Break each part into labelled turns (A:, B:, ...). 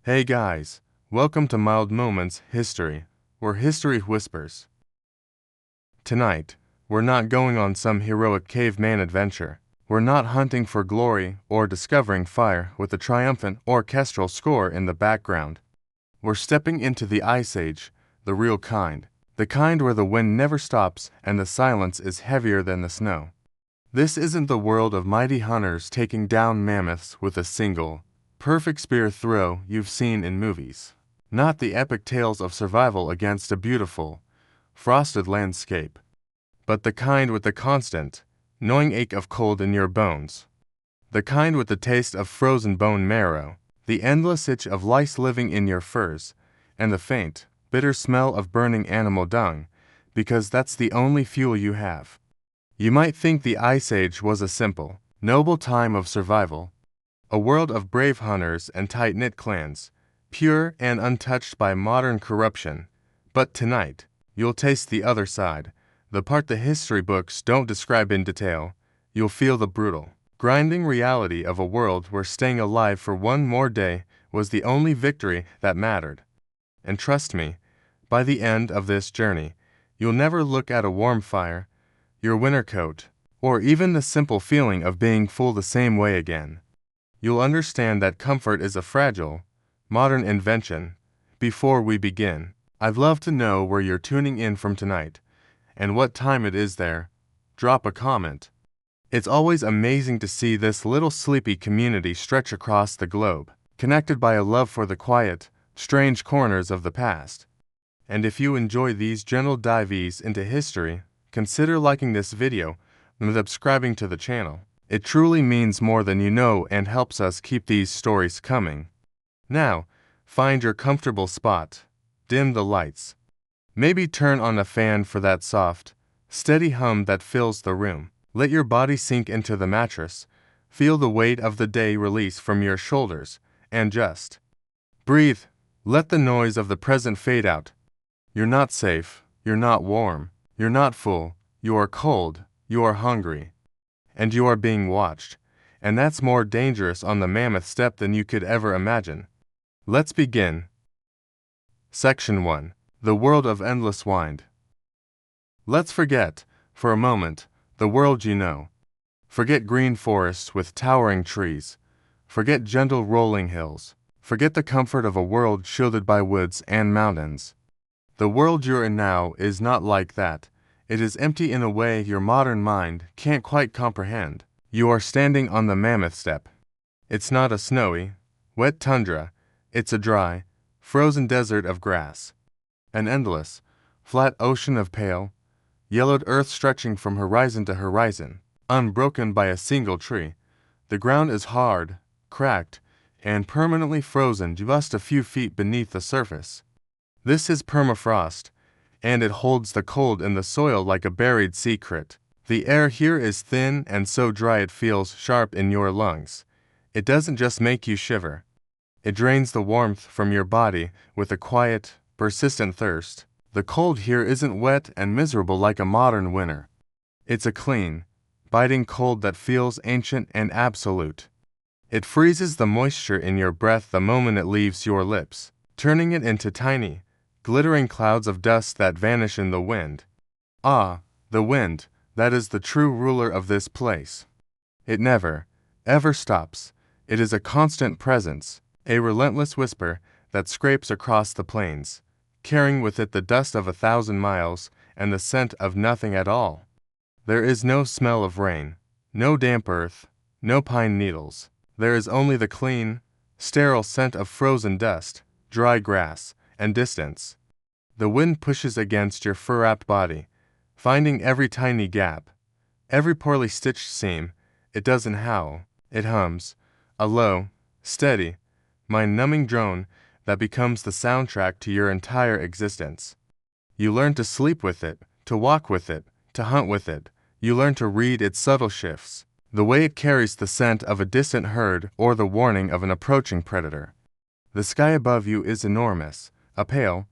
A: Hey guys, welcome to Mild Moments History, where history whispers. Tonight, we're not going on some heroic caveman adventure. We're not hunting for glory or discovering fire with a triumphant orchestral score in the background. We're stepping into the Ice Age, the real kind. The kind where the wind never stops and the silence is heavier than the snow. This isn't the world of mighty hunters taking down mammoths with a single, perfect spear throw you've seen in movies. Not the epic tales of survival against a beautiful, frosted landscape. But the kind with the constant, gnawing ache of cold in your bones. The kind with the taste of frozen bone marrow, the endless itch of lice living in your furs, and the faint, bitter smell of burning animal dung, because that's the only fuel you have. You might think the Ice Age was a simple, noble time of survival. A world of brave hunters and tight-knit clans, pure and untouched by modern corruption. But tonight, you'll taste the other side, the part the history books don't describe in detail. You'll feel the brutal, grinding reality of a world where staying alive for one more day was the only victory that mattered. And trust me, by the end of this journey, you'll never look at a warm fire, your winter coat, or even the simple feeling of being full the same way again. You'll understand that comfort is a fragile, modern invention. Before we begin, I'd love to know where you're tuning in from tonight, and what time it is there. Drop a comment. It's always amazing to see this little sleepy community stretch across the globe, connected by a love for the quiet, strange corners of the past. And if you enjoy these gentle dives into history, consider liking this video and subscribing to the channel. It truly means more than you know and helps us keep these stories coming. Now, find your comfortable spot, dim the lights. Maybe turn on a fan for that soft, steady hum that fills the room. Let your body sink into the mattress, feel the weight of the day release from your shoulders, and just breathe. Let the noise of the present fade out. You're not safe, you're not warm, you're not full, you are cold, you are hungry. And you are being watched, and that's more dangerous on the mammoth steppe than you could ever imagine. Let's begin. Section 1. The World of Endless Wind. Let's forget, for a moment, the world you know. Forget green forests with towering trees. Forget gentle rolling hills. Forget the comfort of a world shielded by woods and mountains. The world you're in now is not like that. It is empty in a way your modern mind can't quite comprehend. You are standing on the mammoth steppe. It's not a snowy, wet tundra, it's a dry, frozen desert of grass. An endless, flat ocean of pale, yellowed earth stretching from horizon to horizon, unbroken by a single tree. The ground is hard, cracked, and permanently frozen just a few feet beneath the surface. This is permafrost, and it holds the cold in the soil like a buried secret. The air here is thin and so dry it feels sharp in your lungs. It doesn't just make you shiver. It drains the warmth from your body with a quiet, persistent thirst. The cold here isn't wet and miserable like a modern winter. It's a clean, biting cold that feels ancient and absolute. It freezes the moisture in your breath the moment it leaves your lips, turning it into tiny, glittering clouds of dust that vanish in the wind. Ah, the wind, that is the true ruler of this place. It never, ever stops. It is a constant presence, a relentless whisper that scrapes across the plains, carrying with it the dust of 1,000 miles and the scent of nothing at all. There is no smell of rain, no damp earth, no pine needles. There is only the clean, sterile scent of frozen dust, dry grass, and distance. The wind pushes against your fur-wrapped body, finding every tiny gap, every poorly stitched seam. It doesn't howl, it hums, a low, steady, mind-numbing drone that becomes the soundtrack to your entire existence. You learn to sleep with it, to walk with it, to hunt with it. You learn to read its subtle shifts, the way it carries the scent of a distant herd or the warning of an approaching predator. The sky above you is enormous, a pale,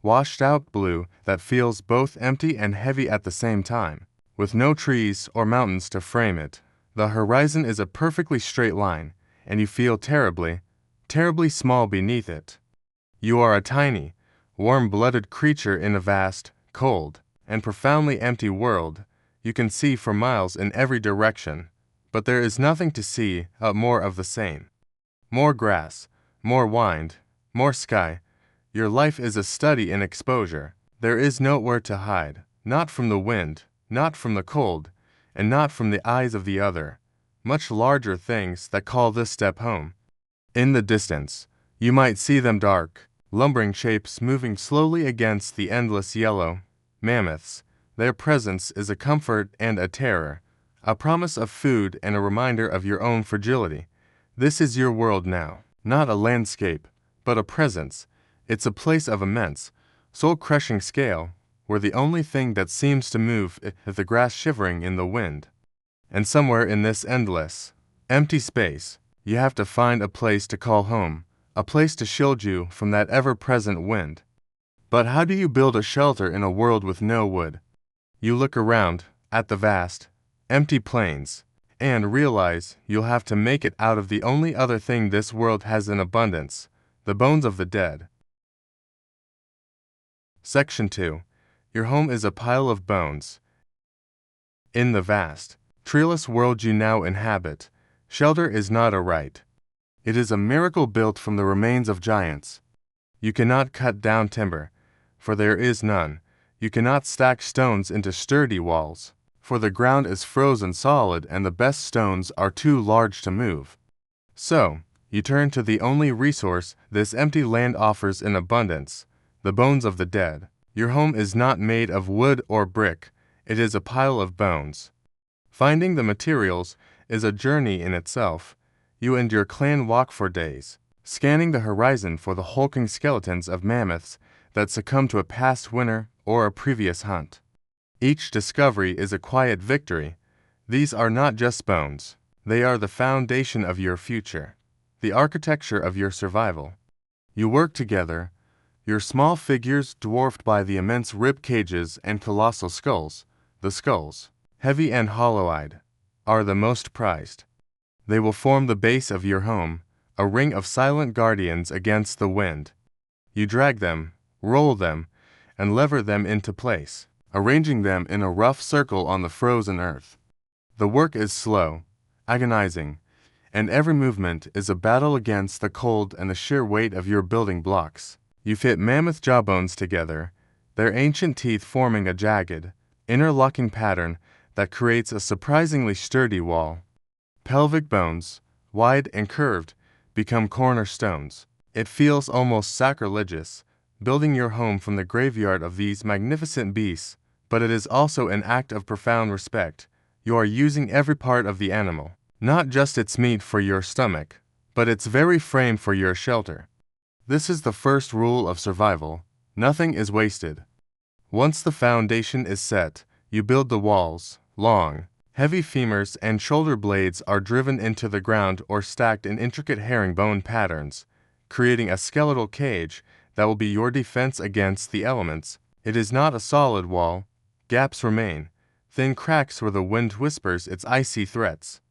A: washed-out blue that feels both empty and heavy at the same time. With no trees or mountains to frame it, the horizon is a perfectly straight line, and you feel terribly, terribly small beneath it. You are a tiny, warm-blooded creature in a vast, cold, and profoundly empty world. You can see for miles in every direction, but there is nothing to see but more of the same. More grass, more wind, more sky. Your life is a study in exposure. There is nowhere to hide, not from the wind, not from the cold, and not from the eyes of the other, much larger things that call this step home. In the distance, you might see them dark, lumbering shapes moving slowly against the endless yellow. Mammoths. Their presence is a comfort and a terror, a promise of food and a reminder of your own fragility. This is your world now, not a landscape, but a presence. It's a place of immense, soul-crushing scale, where the only thing that seems to move is the grass shivering in the wind. And somewhere in this endless, empty space, you have to find a place to call home, a place to shield you from that ever-present wind. But how do you build a shelter in a world with no wood? You look around, at the vast, empty plains, and realize you'll have to make it out of the only other thing this world has in abundance, the bones of the dead. Section 2. Your home is a pile of bones. In the vast, treeless world you now inhabit, shelter is not a right. It is a miracle built from the remains of giants. You cannot cut down timber, for there is none. You cannot stack stones into sturdy walls, for the ground is frozen solid and the best stones are too large to move. So, you turn to the only resource this empty land offers in abundance, the bones of the dead. Your home is not made of wood or brick, it is a pile of bones. Finding the materials is a journey in itself. You and your clan walk for days, scanning the horizon for the hulking skeletons of mammoths that succumb to a past winter or a previous hunt. Each discovery is a quiet victory. These are not just bones, they are the foundation of your future, the architecture of your survival. You work together, your small figures dwarfed by the immense rib cages and colossal skulls. The skulls, heavy and hollow-eyed, are the most prized. They will form the base of your home, a ring of silent guardians against the wind. You drag them, roll them, and lever them into place, arranging them in a rough circle on the frozen earth. The work is slow, agonizing, and every movement is a battle against the cold and the sheer weight of your building blocks. You fit mammoth jawbones together, their ancient teeth forming a jagged, interlocking pattern that creates a surprisingly sturdy wall. Pelvic bones, wide and curved, become cornerstones. It feels almost sacrilegious, building your home from the graveyard of these magnificent beasts, but it is also an act of profound respect. You are using every part of the animal, not just its meat for your stomach, but its very frame for your shelter. This is the first rule of survival. Nothing is wasted. Once the foundation is set, you build the walls. Long, heavy femurs and shoulder blades are driven into the ground or stacked in intricate herringbone patterns, creating a skeletal cage that will be your defense against the elements. It is not a solid wall. Gaps remain, thin cracks where the wind whispers its icy threats.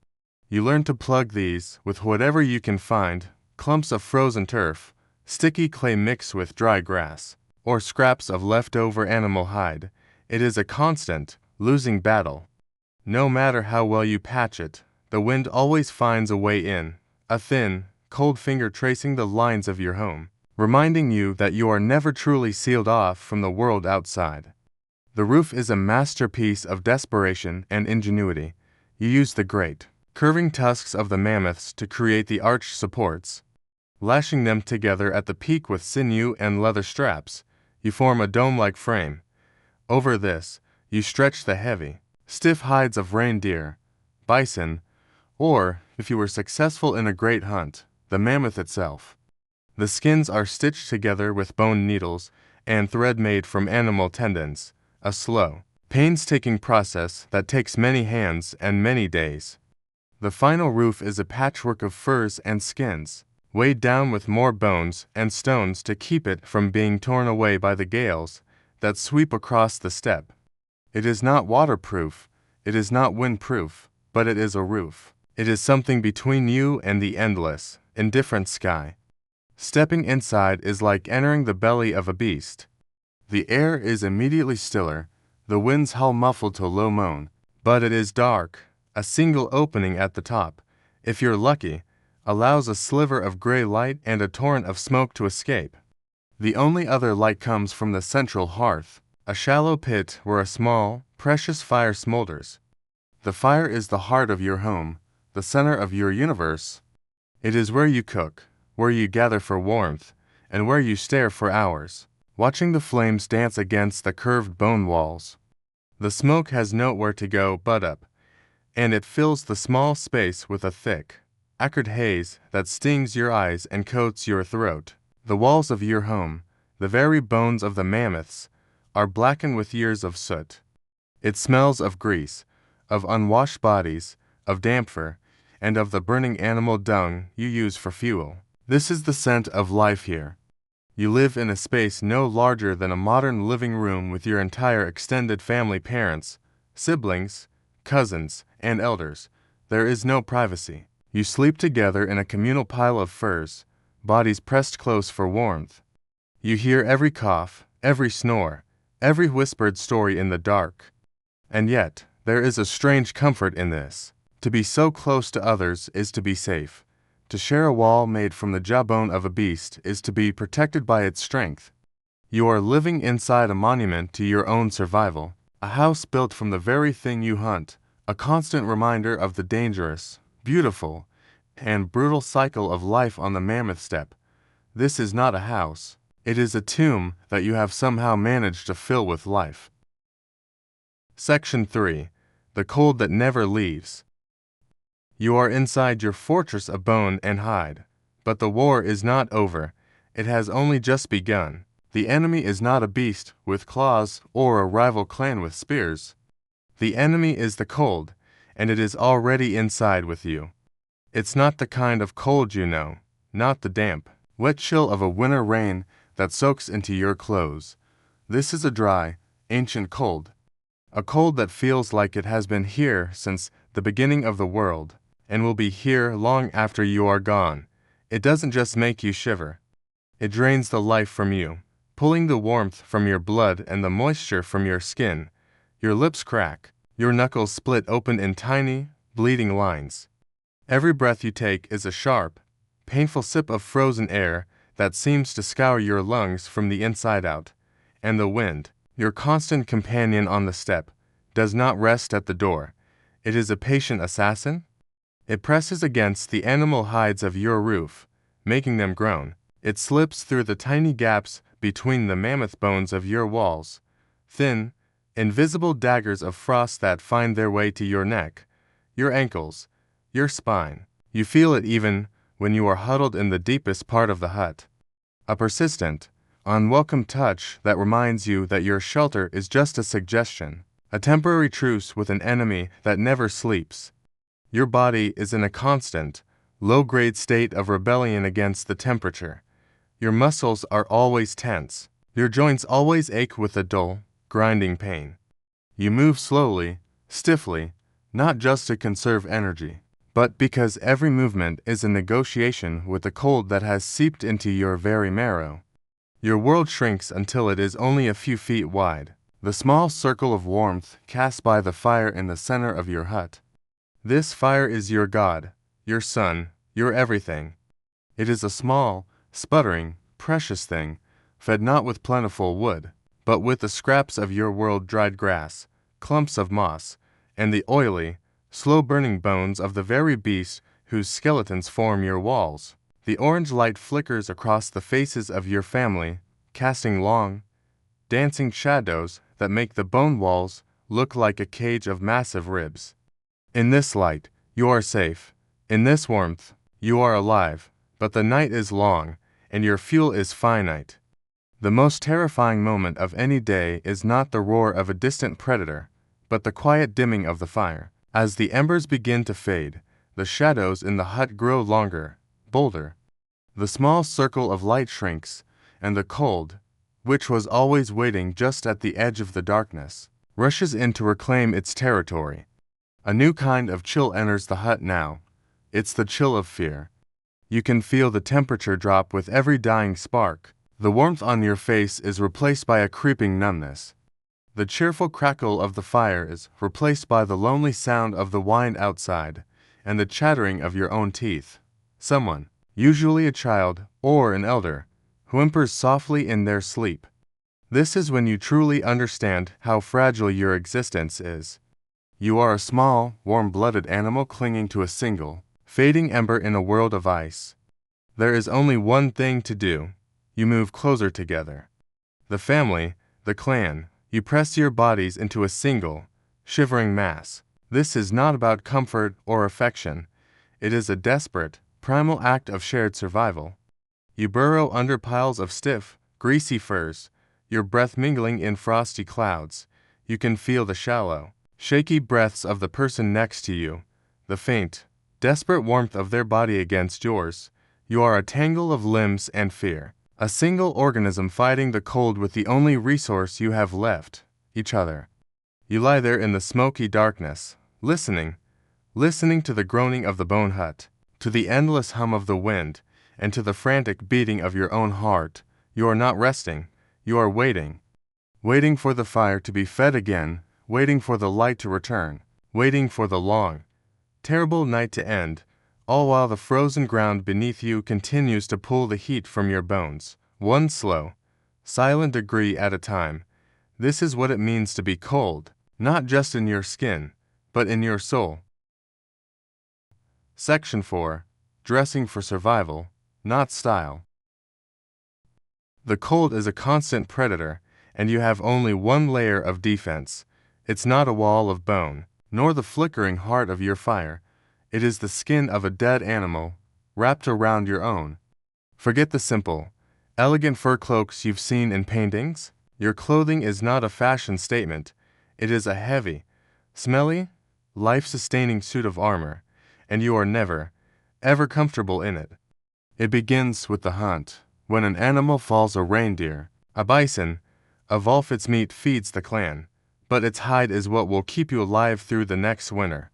A: You learn to plug these with whatever you can find, clumps of frozen turf, sticky clay mixed with dry grass, or scraps of leftover animal hide. It is a constant, losing battle. No matter how well you patch it, the wind always finds a way in, a thin, cold finger tracing the lines of your home, reminding you that you are never truly sealed off from the world outside. The roof is a masterpiece of desperation and ingenuity. You use the great, curving tusks of the mammoths to create the arched supports. Lashing them together at the peak with sinew and leather straps, you form a dome-like frame. Over this, you stretch the heavy, stiff hides of reindeer, bison, or, if you were successful in a great hunt, the mammoth itself. The skins are stitched together with bone needles and thread made from animal tendons, a slow, painstaking process that takes many hands and many days. The final roof is a patchwork of furs and skins, weighed down with more bones and stones to keep it from being torn away by the gales that sweep across the steppe. It is not waterproof, it is not windproof, but it is a roof. It is something between you and the endless, indifferent sky. Stepping inside is like entering the belly of a beast. The air is immediately stiller, the winds howl muffled to low moan, but it is dark. A single opening at the top, if you're lucky, allows a sliver of gray light and a torrent of smoke to escape. The only other light comes from the central hearth, a shallow pit where a small, precious fire smolders. The fire is the heart of your home, the center of your universe. It is where you cook, where you gather for warmth, and where you stare for hours, watching the flames dance against the curved bone walls. The smoke has nowhere to go but up, and it fills the small space with a thick, acrid haze that stings your eyes and coats your throat. The walls of your home, the very bones of the mammoths, are blackened with years of soot. It smells of grease, of unwashed bodies, of damper, and of the burning animal dung you use for fuel. This is the scent of life here. You live in a space no larger than a modern living room with your entire extended family, parents, siblings, cousins, and elders. There is no privacy. You sleep together in a communal pile of furs, bodies pressed close for warmth. You hear every cough, every snore, every whispered story in the dark. And yet, there is a strange comfort in this. To be so close to others is to be safe. To share a wall made from the jawbone of a beast is to be protected by its strength. You are living inside a monument to your own survival, a house built from the very thing you hunt, a constant reminder of the dangerous, beautiful, and brutal cycle of life on the mammoth steppe. This is not a house. It is a tomb that you have somehow managed to fill with life. Section 3. The cold that never leaves. You are inside your fortress of bone and hide. But the war is not over. It has only just begun. The enemy is not a beast with claws or a rival clan with spears. The enemy is the cold, and it is already inside with you. It's not the kind of cold you know, not the damp, wet chill of a winter rain that soaks into your clothes. This is a dry, ancient cold. A cold that feels like it has been here since the beginning of the world, and will be here long after you are gone. It doesn't just make you shiver. It drains the life from you, pulling the warmth from your blood and the moisture from your skin. Your lips crack, your knuckles split open in tiny, bleeding lines. Every breath you take is a sharp, painful sip of frozen air that seems to scour your lungs from the inside out. And the wind, your constant companion on the steppe, does not rest at the door. It is a patient assassin. It presses against the animal hides of your roof, making them groan. It slips through the tiny gaps between the mammoth bones of your walls, thin, invisible daggers of frost that find their way to your neck, your ankles, your spine. You feel it even when you are huddled in the deepest part of the hut. A persistent, unwelcome touch that reminds you that your shelter is just a suggestion, a temporary truce with an enemy that never sleeps. Your body is in a constant, low-grade state of rebellion against the temperature. Your muscles are always tense. Your joints always ache with a dull, grinding pain. You move slowly, stiffly, not just to conserve energy, but because every movement is a negotiation with the cold that has seeped into your very marrow. Your world shrinks until it is only a few feet wide, the small circle of warmth cast by the fire in the center of your hut. This fire is your God, your sun, your everything. It is a small, sputtering, precious thing, fed not with plentiful wood, but with the scraps of your world-dried grass, clumps of moss, and the oily, slow-burning bones of the very beasts whose skeletons form your walls. The orange light flickers across the faces of your family, casting long, dancing shadows that make the bone walls look like a cage of massive ribs. In this light, you are safe. In this warmth, you are alive. But the night is long, and your fuel is finite. The most terrifying moment of any day is not the roar of a distant predator, but the quiet dimming of the fire. As the embers begin to fade, the shadows in the hut grow longer, bolder. The small circle of light shrinks, and the cold, which was always waiting just at the edge of the darkness, rushes in to reclaim its territory. A new kind of chill enters the hut now. It's the chill of fear. You can feel the temperature drop with every dying spark. The warmth on your face is replaced by a creeping numbness. The cheerful crackle of the fire is replaced by the lonely sound of the wind outside and the chattering of your own teeth. Someone, usually a child or an elder, whimpers softly in their sleep. This is when you truly understand how fragile your existence is. You are a small, warm-blooded animal clinging to a single, fading ember in a world of ice. There is only one thing to do. You move closer together. The family, the clan, you press your bodies into a single, shivering mass. This is not about comfort or affection. It is a desperate, primal act of shared survival. You burrow under piles of stiff, greasy furs, your breath mingling in frosty clouds. You can feel the shallow, shaky breaths of the person next to you, the faint, desperate warmth of their body against yours. You are a tangle of limbs and fear, a single organism fighting the cold with the only resource you have left, each other. You lie there in the smoky darkness, listening to the groaning of the bone hut, to the endless hum of the wind, and to the frantic beating of your own heart. You are not resting, you are waiting. Waiting for the fire to be fed again, waiting for the light to return, waiting for the long, terrible night to end, all while the frozen ground beneath you continues to pull the heat from your bones, one slow, silent degree at a time. This is what it means to be cold, not just in your skin, but in your soul. Section 4. Dressing for survival, not style. The cold is a constant predator, and you have only one layer of defense. It's not a wall of bone, nor the flickering heart of your fire. It is the skin of a dead animal, wrapped around your own. Forget the simple, elegant fur cloaks you've seen in paintings. Your clothing is not a fashion statement. It is a heavy, smelly, life-sustaining suit of armor, and you are never, ever comfortable in it. It begins with the hunt. When an animal falls, a reindeer, a bison, a wolf, its meat feeds the clan, but its hide is what will keep you alive through the next winter.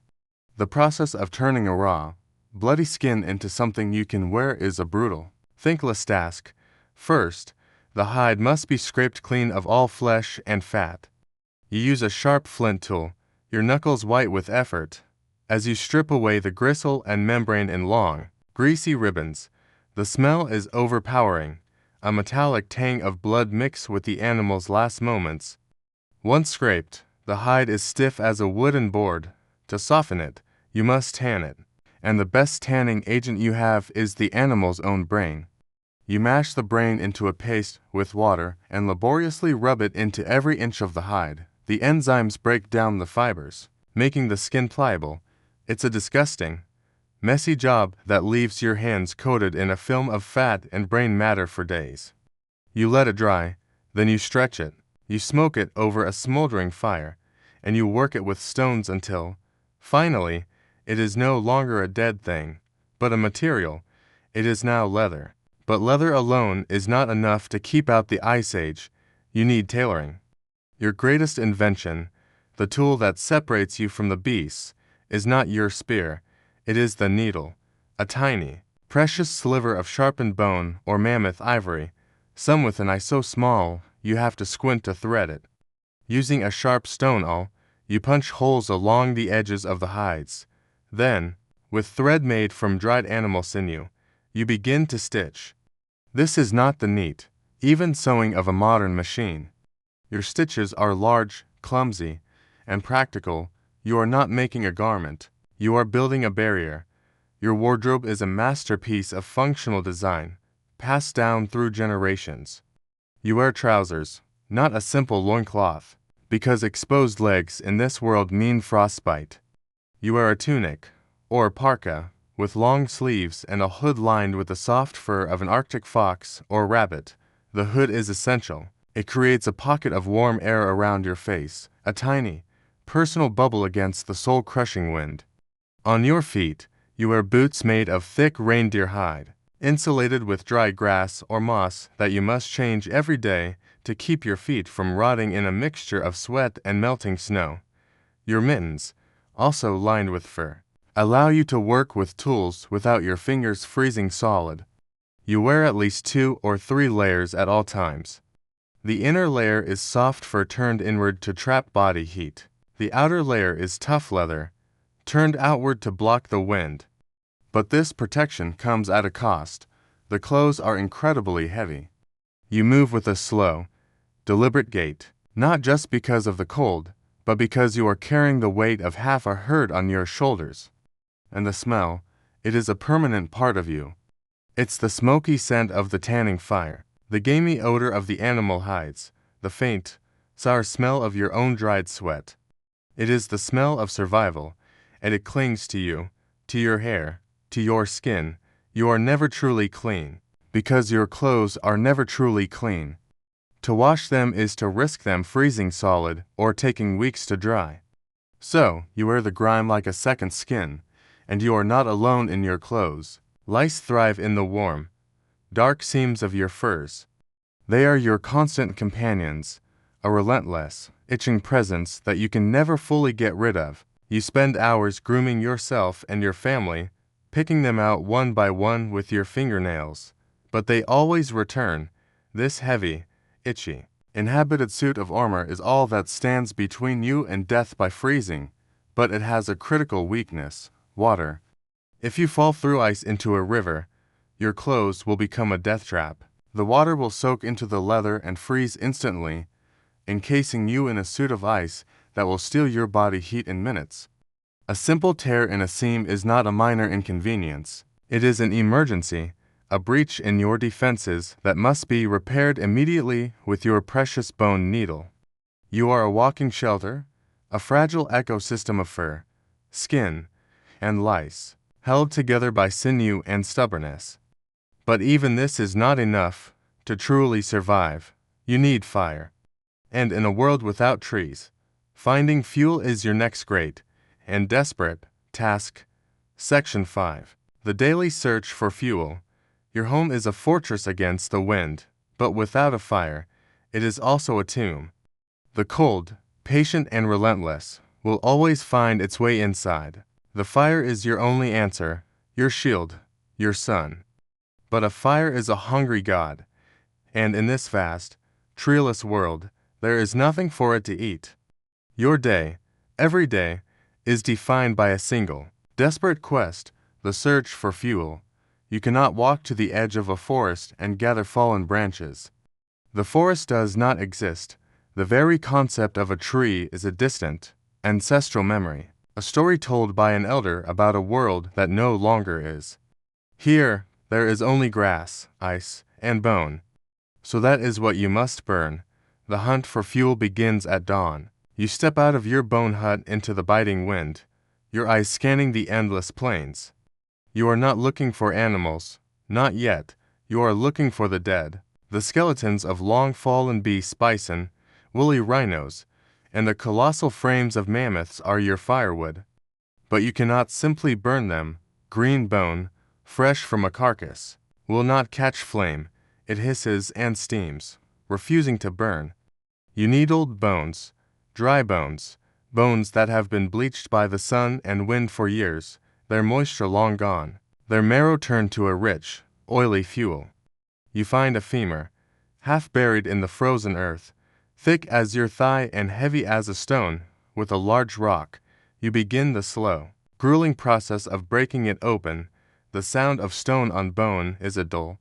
A: The process of turning a raw, bloody skin into something you can wear is a brutal, thankless task. First, the hide must be scraped clean of all flesh and fat. You use a sharp flint tool, your knuckles white with effort, as you strip away the gristle and membrane in long, greasy ribbons. The smell is overpowering, a metallic tang of blood mixed with the animal's last moments. Once scraped, the hide is stiff as a wooden board. To soften it, you must tan it, and the best tanning agent you have is the animal's own brain. You mash the brain into a paste with water and laboriously rub it into every inch of the hide. The enzymes break down the fibers, making the skin pliable. It's a disgusting, messy job that leaves your hands coated in a film of fat and brain matter for days. You let it dry, then you stretch it, you smoke it over a smoldering fire, and you work it with stones until, finally, it is no longer a dead thing, but a material. It is now leather. But leather alone is not enough to keep out the Ice Age. You need tailoring. Your greatest invention, the tool that separates you from the beasts, is not your spear. It is the needle, a tiny, precious sliver of sharpened bone or mammoth ivory, some with an eye so small you have to squint to thread it. Using a sharp stone awl, you punch holes along the edges of the hides. Then, with thread made from dried animal sinew, you begin to stitch. This is not the neat, even sewing of a modern machine. Your stitches are large, clumsy, and practical. You are not making a garment. You are building a barrier. Your wardrobe is a masterpiece of functional design, passed down through generations. You wear trousers, not a simple loincloth, because exposed legs in this world mean frostbite. You wear a tunic, or parka, with long sleeves and a hood lined with the soft fur of an Arctic fox or rabbit. The hood is essential. It creates a pocket of warm air around your face, a tiny, personal bubble against the soul-crushing wind. On your feet, you wear boots made of thick reindeer hide, insulated with dry grass or moss that you must change every day to keep your feet from rotting in a mixture of sweat and melting snow. Your mittens, also lined with fur, allow you to work with tools without your fingers freezing solid. You wear at least 2 or 3 layers at all times. The inner layer is soft fur turned inward to trap body heat. The outer layer is tough leather, turned outward to block the wind. But this protection comes at a cost. The clothes are incredibly heavy. You move with a slow, deliberate gait, not just because of the cold, but because you are carrying the weight of half a herd on your shoulders. And the smell, it is a permanent part of you. It's the smoky scent of the tanning fire, the gamey odor of the animal hides, the faint, sour smell of your own dried sweat. It is the smell of survival, and it clings to you, to your hair, to your skin. You are never truly clean, because your clothes are never truly clean. To wash them is to risk them freezing solid or taking weeks to dry. So, you wear the grime like a second skin, and you are not alone in your clothes. Lice thrive in the warm, dark seams of your furs. They are your constant companions, a relentless, itching presence that you can never fully get rid of. You spend hours grooming yourself and your family, picking them out one by one with your fingernails. But they always return. This heavy, itchy, inhabited suit of armor is all that stands between you and death by freezing, but it has a critical weakness: water. If you fall through ice into a river, your clothes will become a death trap. The water will soak into the leather and freeze instantly, encasing you in a suit of ice that will steal your body heat in minutes. A simple tear in a seam is not a minor inconvenience. It is an emergency, a breach in your defenses that must be repaired immediately with your precious bone needle. You are a walking shelter, a fragile ecosystem of fur, skin, and lice, held together by sinew and stubbornness. But even this is not enough to truly survive. You need fire. And in a world without trees, finding fuel is your next great and desperate task. Section 5. The daily search for fuel. Your home is a fortress against the wind, but without a fire, it is also a tomb. The cold, patient and relentless, will always find its way inside. The fire is your only answer, your shield, your sun. But a fire is a hungry god, and in this vast, treeless world, there is nothing for it to eat. Your day, every day, is defined by a single, desperate quest, the search for fuel. You cannot walk to the edge of a forest and gather fallen branches. The forest does not exist. The very concept of a tree is a distant, ancestral memory, a story told by an elder about a world that no longer is. Here, there is only grass, ice, and bone. So that is what you must burn. The hunt for fuel begins at dawn. You step out of your bone hut into the biting wind, your eyes scanning the endless plains. You are not looking for animals, not yet. You are looking for the dead, the skeletons of long-fallen beast bison, woolly rhinos, and the colossal frames of mammoths are your firewood. But you cannot simply burn them. Green bone, fresh from a carcass, will not catch flame. It hisses and steams, refusing to burn. You need old bones, dry bones, bones that have been bleached by the sun and wind for years, their moisture long gone, their marrow turned to a rich, oily fuel. You find a femur, half buried in the frozen earth, thick as your thigh and heavy as a stone, with a large rock. You begin the slow, grueling process of breaking it open. The sound of stone on bone is a dull,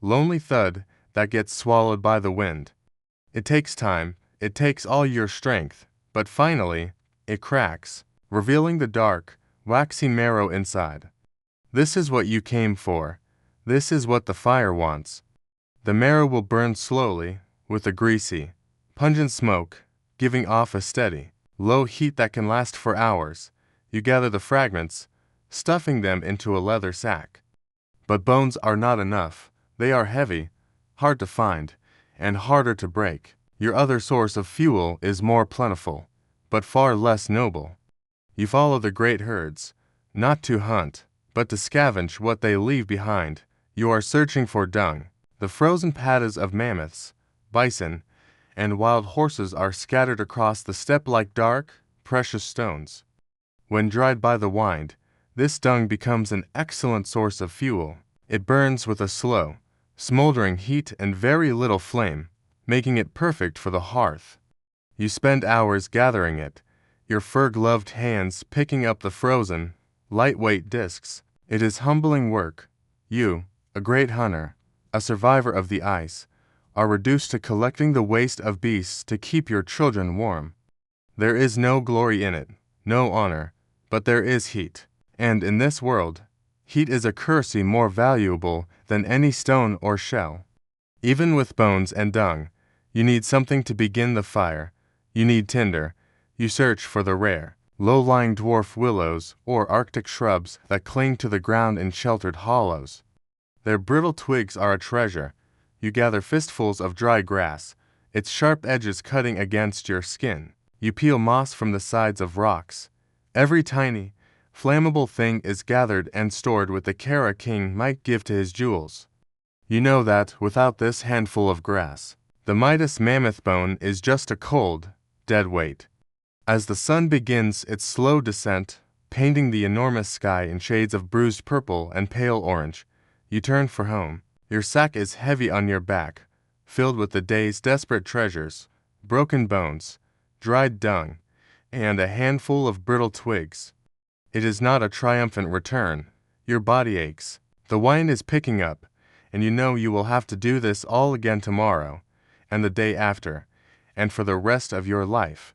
A: lonely thud that gets swallowed by the wind. It takes time, it takes all your strength, but finally, it cracks, revealing the dark, waxy marrow inside. This is what you came for. This is what the fire wants. The marrow will burn slowly, with a greasy, pungent smoke, giving off a steady, low heat that can last for hours. You gather the fragments, stuffing them into a leather sack. But bones are not enough. They are heavy, hard to find, and harder to break. Your other source of fuel is more plentiful, but far less noble. You follow the great herds, not to hunt, but to scavenge what they leave behind. You are searching for dung. The frozen patties of mammoths, bison, and wild horses are scattered across the steppe like dark, precious stones. When dried by the wind, This dung becomes an excellent source of fuel. It burns with a slow, smoldering heat and very little flame, making it perfect for the hearth. You spend hours gathering it, your fur-gloved hands picking up the frozen, lightweight discs. It is humbling work. You, a great hunter, a survivor of the ice, are reduced to collecting the waste of beasts to keep your children warm. There is no glory in it, no honor, but there is heat. And in this world, heat is a currency more valuable than any stone or shell. Even with bones and dung, you need something to begin the fire. You need tinder. You search for the rare, low-lying dwarf willows or Arctic shrubs that cling to the ground in sheltered hollows. Their brittle twigs are a treasure. You gather fistfuls of dry grass, its sharp edges cutting against your skin. You peel moss from the sides of rocks. Every tiny, flammable thing is gathered and stored with the care a king might give to his jewels. You know that, without this handful of grass, the Midas mammoth bone is just a cold, dead weight. As the sun begins its slow descent, painting the enormous sky in shades of bruised purple and pale orange, you turn for home. Your sack is heavy on your back, filled with the day's desperate treasures, broken bones, dried dung, and a handful of brittle twigs. It is not a triumphant return. Your body aches. The wine is picking up, and you know you will have to do this all again tomorrow, and the day after, and for the rest of your life.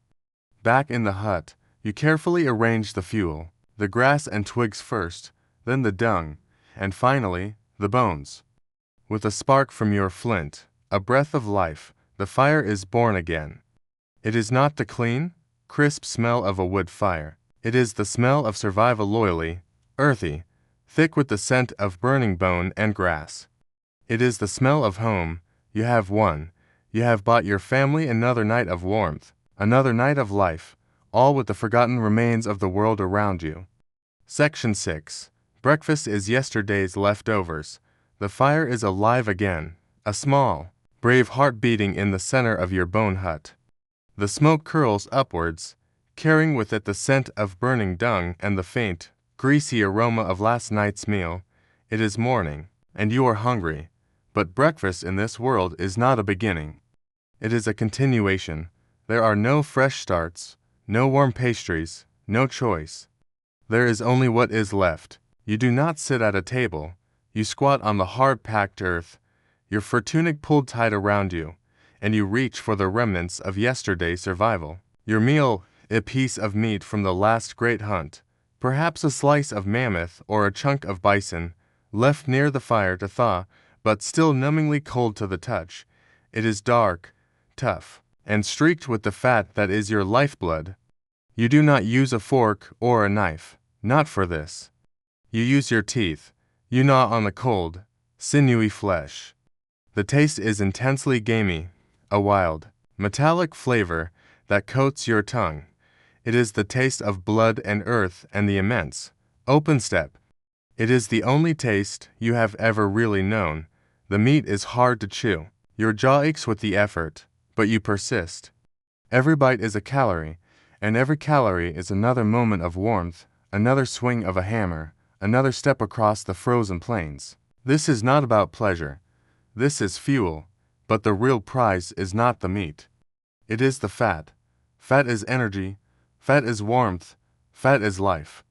A: Back in the hut, you carefully arrange the fuel, the grass and twigs first, then the dung, and finally, the bones. With a spark from your flint, a breath of life, the fire is born again. It is not the clean, crisp smell of a wood fire. It is the smell of survival, loyally, earthy, thick with the scent of burning bone and grass. It is the smell of home. You have won. You have bought your family another night of warmth, another night of life, all with the forgotten remains of the world around you. Section 6. Breakfast is yesterday's leftovers. The fire is alive again, a small, brave heart beating in the center of your bone hut. The smoke curls upwards, carrying with it the scent of burning dung and the faint, greasy aroma of last night's meal. It is morning, and you are hungry, but breakfast in this world is not a beginning. It is a continuation. There are no fresh starts, no warm pastries, no choice. There is only what is left. You do not sit at a table. You squat on the hard-packed earth, your fur tunic pulled tight around you, and you reach for the remnants of yesterday's survival. Your meal, a piece of meat from the last great hunt, perhaps a slice of mammoth or a chunk of bison, left near the fire to thaw, but still numbingly cold to the touch. It is dark, tough, and streaked with the fat that is your lifeblood. You do not use a fork or a knife, not for this. You use your teeth. You gnaw on the cold, sinewy flesh. The taste is intensely gamey, a wild, metallic flavor that coats your tongue. It is the taste of blood and earth and the immense, open steppe. It is the only taste you have ever really known. The meat is hard to chew. Your jaw aches with the effort, but you persist. Every bite is a calorie, and every calorie is another moment of warmth, another swing of a hammer, another step across the frozen plains. This is not about pleasure. This is fuel, but the real prize is not the meat. It is the fat. Fat is energy. Fat is warmth. Fat is life.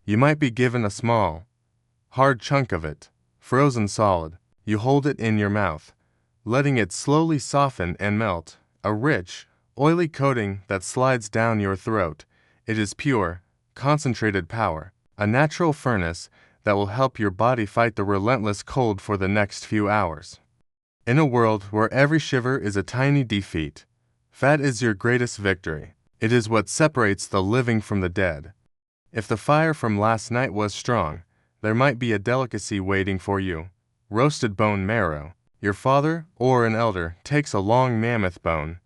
A: You might be given a small, hard chunk of it, frozen solid. You hold it in your mouth, letting it slowly soften and melt, a rich, oily coating that slides down your throat. It is pure, concentrated power, a natural furnace that will help your body fight the relentless cold for the next few hours. In a world where every shiver is a tiny defeat, fat is your greatest victory. It is what separates the living from the dead. If the fire from last night was strong, there might be a delicacy waiting for you. Roasted bone marrow. Your father or an elder takes a long mammoth bone,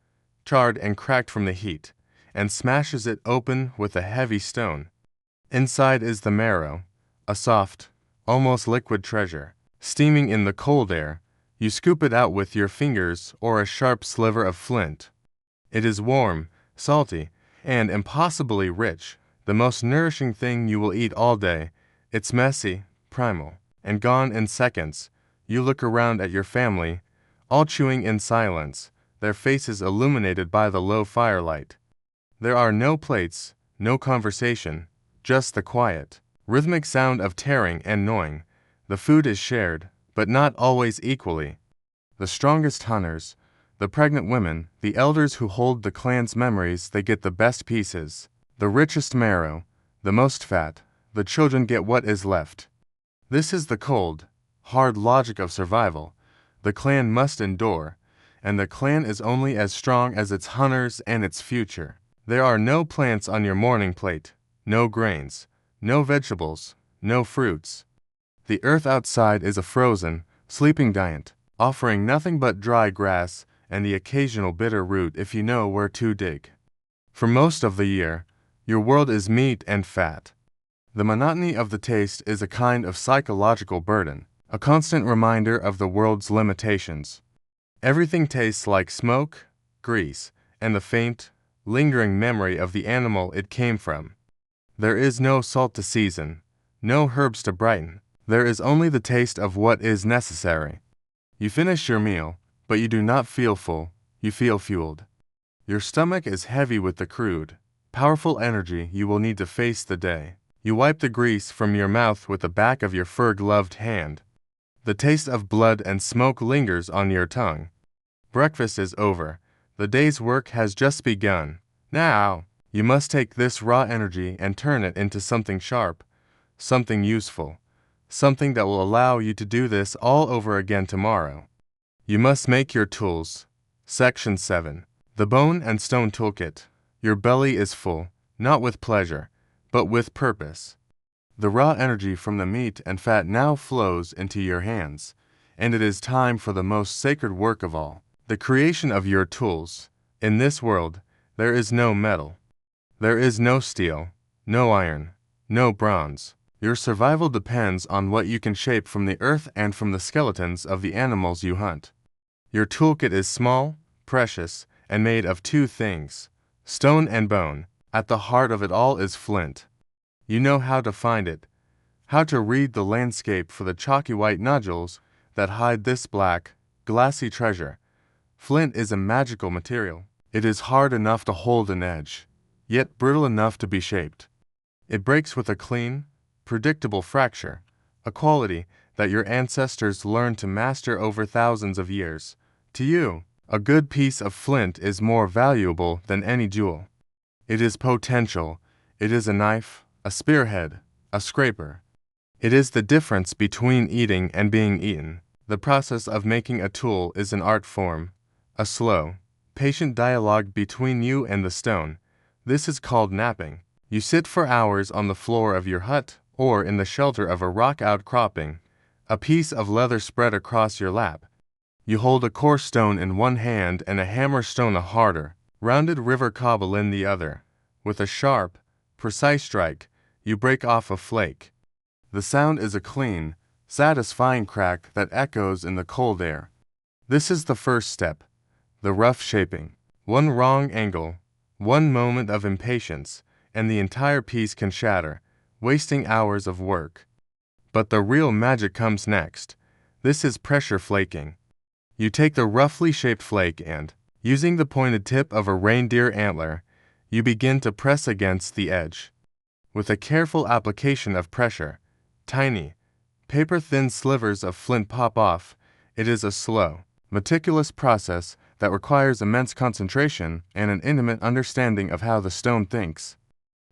A: charred and cracked from the heat, and smashes it open with a heavy stone. Inside is the marrow, a soft, almost liquid treasure, steaming in the cold air. You scoop it out with your fingers or a sharp sliver of flint. It is warm, salty, and impossibly rich, the most nourishing thing you will eat all day. It's messy, primal, and gone in seconds. You look around at your family, all chewing in silence, their faces illuminated by the low firelight. There are no plates, no conversation, just the quiet, rhythmic sound of tearing and gnawing. The food is shared, but not always equally. The strongest hunters, the pregnant women, the elders who hold the clan's memories, they get the best pieces, the richest marrow, the most fat. The children get what is left. This is the cold, hard logic of survival. The clan must endure, and the clan is only as strong as its hunters and its future. There are no plants on your morning plate, no grains, no vegetables, no fruits. The earth outside is a frozen, sleeping giant, offering nothing but dry grass and the occasional bitter root if you know where to dig. For most of the year, your world is meat and fat. The monotony of the taste is a kind of psychological burden, a constant reminder of the world's limitations. Everything tastes like smoke, grease, and the faint, lingering memory of the animal it came from. There is no salt to season, no herbs to brighten. There is only the taste of what is necessary. You finish your meal, but you do not feel full, you feel fueled. Your stomach is heavy with the crude, powerful energy you will need to face the day. You wipe the grease from your mouth with the back of your fur-gloved hand. The taste of blood and smoke lingers on your tongue. Breakfast is over. The day's work has just begun. Now, you must take this raw energy and turn it into something sharp, something useful, something that will allow you to do this all over again tomorrow. You must make your tools. Section 7. The Bone and Stone Toolkit. Your belly is full, not with pleasure, but with purpose. The raw energy from the meat and fat now flows into your hands, and it is time for the most sacred work of all, the creation of your tools. In this world, there is no metal. There is no steel, no iron, no bronze. Your survival depends on what you can shape from the earth and from the skeletons of the animals you hunt. Your toolkit is small, precious, and made of two things, stone and bone. At the heart of it all is flint. You know how to find it, how to read the landscape for the chalky white nodules that hide this black, glassy treasure. Flint is a magical material. It is hard enough to hold an edge, yet brittle enough to be shaped. It breaks with a clean, predictable fracture, a quality that your ancestors learned to master over thousands of years. To you, a good piece of flint is more valuable than any jewel. It is potential. It is a knife, a spearhead, a scraper. It is the difference between eating and being eaten. The process of making a tool is an art form, a slow, patient dialogue between you and the stone. This is called knapping. You sit for hours on the floor of your hut or in the shelter of a rock outcropping, a piece of leather spread across your lap. You hold a coarse stone in one hand and a hammer stone, a harder, rounded river cobble in the other. With a sharp, precise strike, you break off a flake. The sound is a clean, satisfying crack that echoes in the cold air. This is the first step, the rough shaping. One wrong angle, one moment of impatience, and the entire piece can shatter, wasting hours of work. But the real magic comes next. This is pressure flaking. You take the roughly shaped flake and, using the pointed tip of a reindeer antler, you begin to press against the edge. With a careful application of pressure, tiny, paper-thin slivers of flint pop off. It is a slow, meticulous process that requires immense concentration and an intimate understanding of how the stone thinks.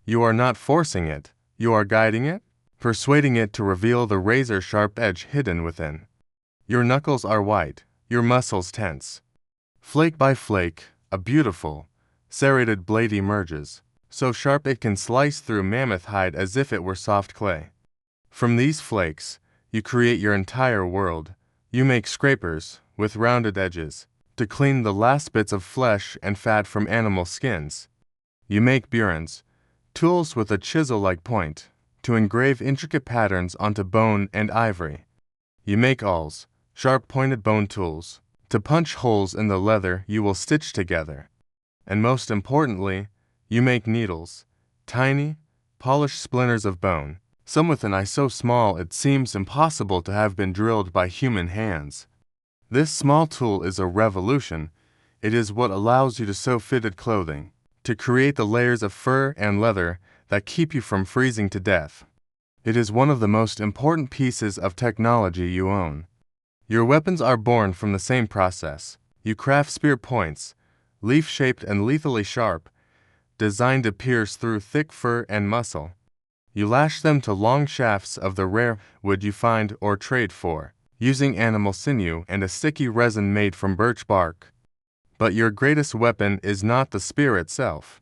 A: You are not forcing it, you are guiding it, persuading it to reveal the razor-sharp edge hidden within. Your knuckles are white, your muscles tense. Flake by flake, a beautiful, serrated blade emerges, so sharp it can slice through mammoth hide as if it were soft clay. From these flakes, you create your entire world. You make scrapers, with rounded edges, to clean the last bits of flesh and fat from animal skins. You make burins, tools with a chisel-like point, to engrave intricate patterns onto bone and ivory. You make awls, sharp-pointed bone tools, to punch holes in the leather you will stitch together. And most importantly, you make needles, tiny, polished splinters of bone, some with an eye so small it seems impossible to have been drilled by human hands. This small tool is a revolution. It is what allows you to sew fitted clothing, to create the layers of fur and leather that keep you from freezing to death. It is one of the most important pieces of technology you own. Your weapons are born from the same process. You craft spear points, leaf-shaped and lethally sharp, designed to pierce through thick fur and muscle. You lash them to long shafts of the rare wood you find or trade for, using animal sinew and a sticky resin made from birch bark. But your greatest weapon is not the spear itself.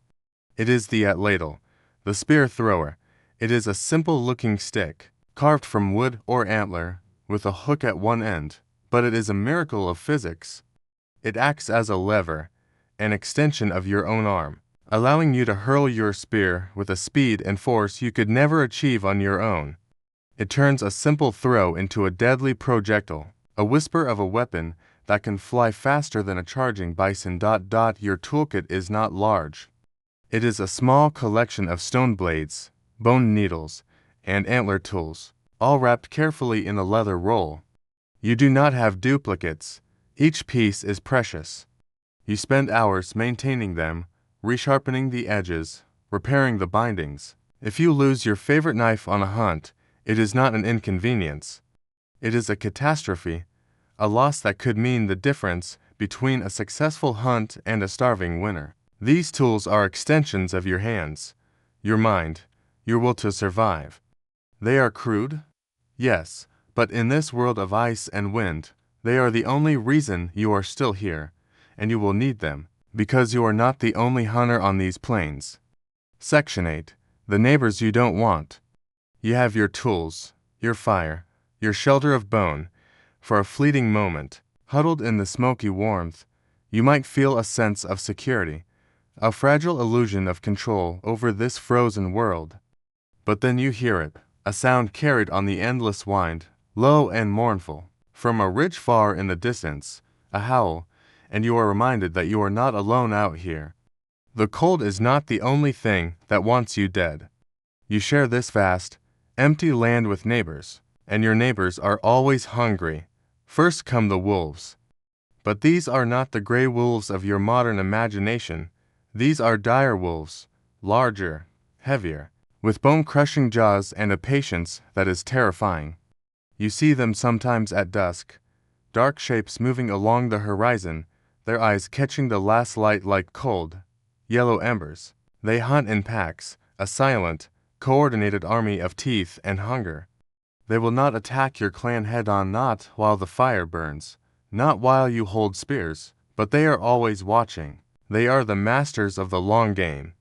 A: It is the atlatl, the spear thrower. It is a simple-looking stick, carved from wood or antler, with a hook at one end, but it is a miracle of physics. It acts as a lever, an extension of your own arm, allowing you to hurl your spear with a speed and force you could never achieve on your own. It turns a simple throw into a deadly projectile, a whisper of a weapon that can fly faster than a charging bison. Your toolkit is not large. It is a small collection of stone blades, bone needles, and antler tools, all wrapped carefully in a leather roll. You do not have duplicates. Each piece is precious. You spend hours maintaining them, resharpening the edges, repairing the bindings. If you lose your favorite knife on a hunt, it is not an inconvenience. It is a catastrophe, a loss that could mean the difference between a successful hunt and a starving winter. These tools are extensions of your hands, your mind, your will to survive. They are crude? Yes, but in this world of ice and wind, they are the only reason you are still here, and you will need them, because you are not the only hunter on these plains. Section 8. The neighbors you don't want. You have your tools, your fire, your shelter of bone. For a fleeting moment, huddled in the smoky warmth, you might feel a sense of security, a fragile illusion of control over this frozen world. But then you hear it, a sound carried on the endless wind, low and mournful, from a ridge far in the distance, a howl, and you are reminded that you are not alone out here. The cold is not the only thing that wants you dead. You share this vast, empty land with neighbors, and your neighbors are always hungry. First come the wolves. But these are not the gray wolves of your modern imagination. These are dire wolves, larger, heavier, with bone-crushing jaws and a patience that is terrifying. You see them sometimes at dusk, dark shapes moving along the horizon, their eyes catching the last light like cold, yellow embers. They hunt in packs, a silent, coordinated army of teeth and hunger. They will not attack your clan head-on, not while the fire burns, not while you hold spears, but they are always watching. They are the masters of the long game.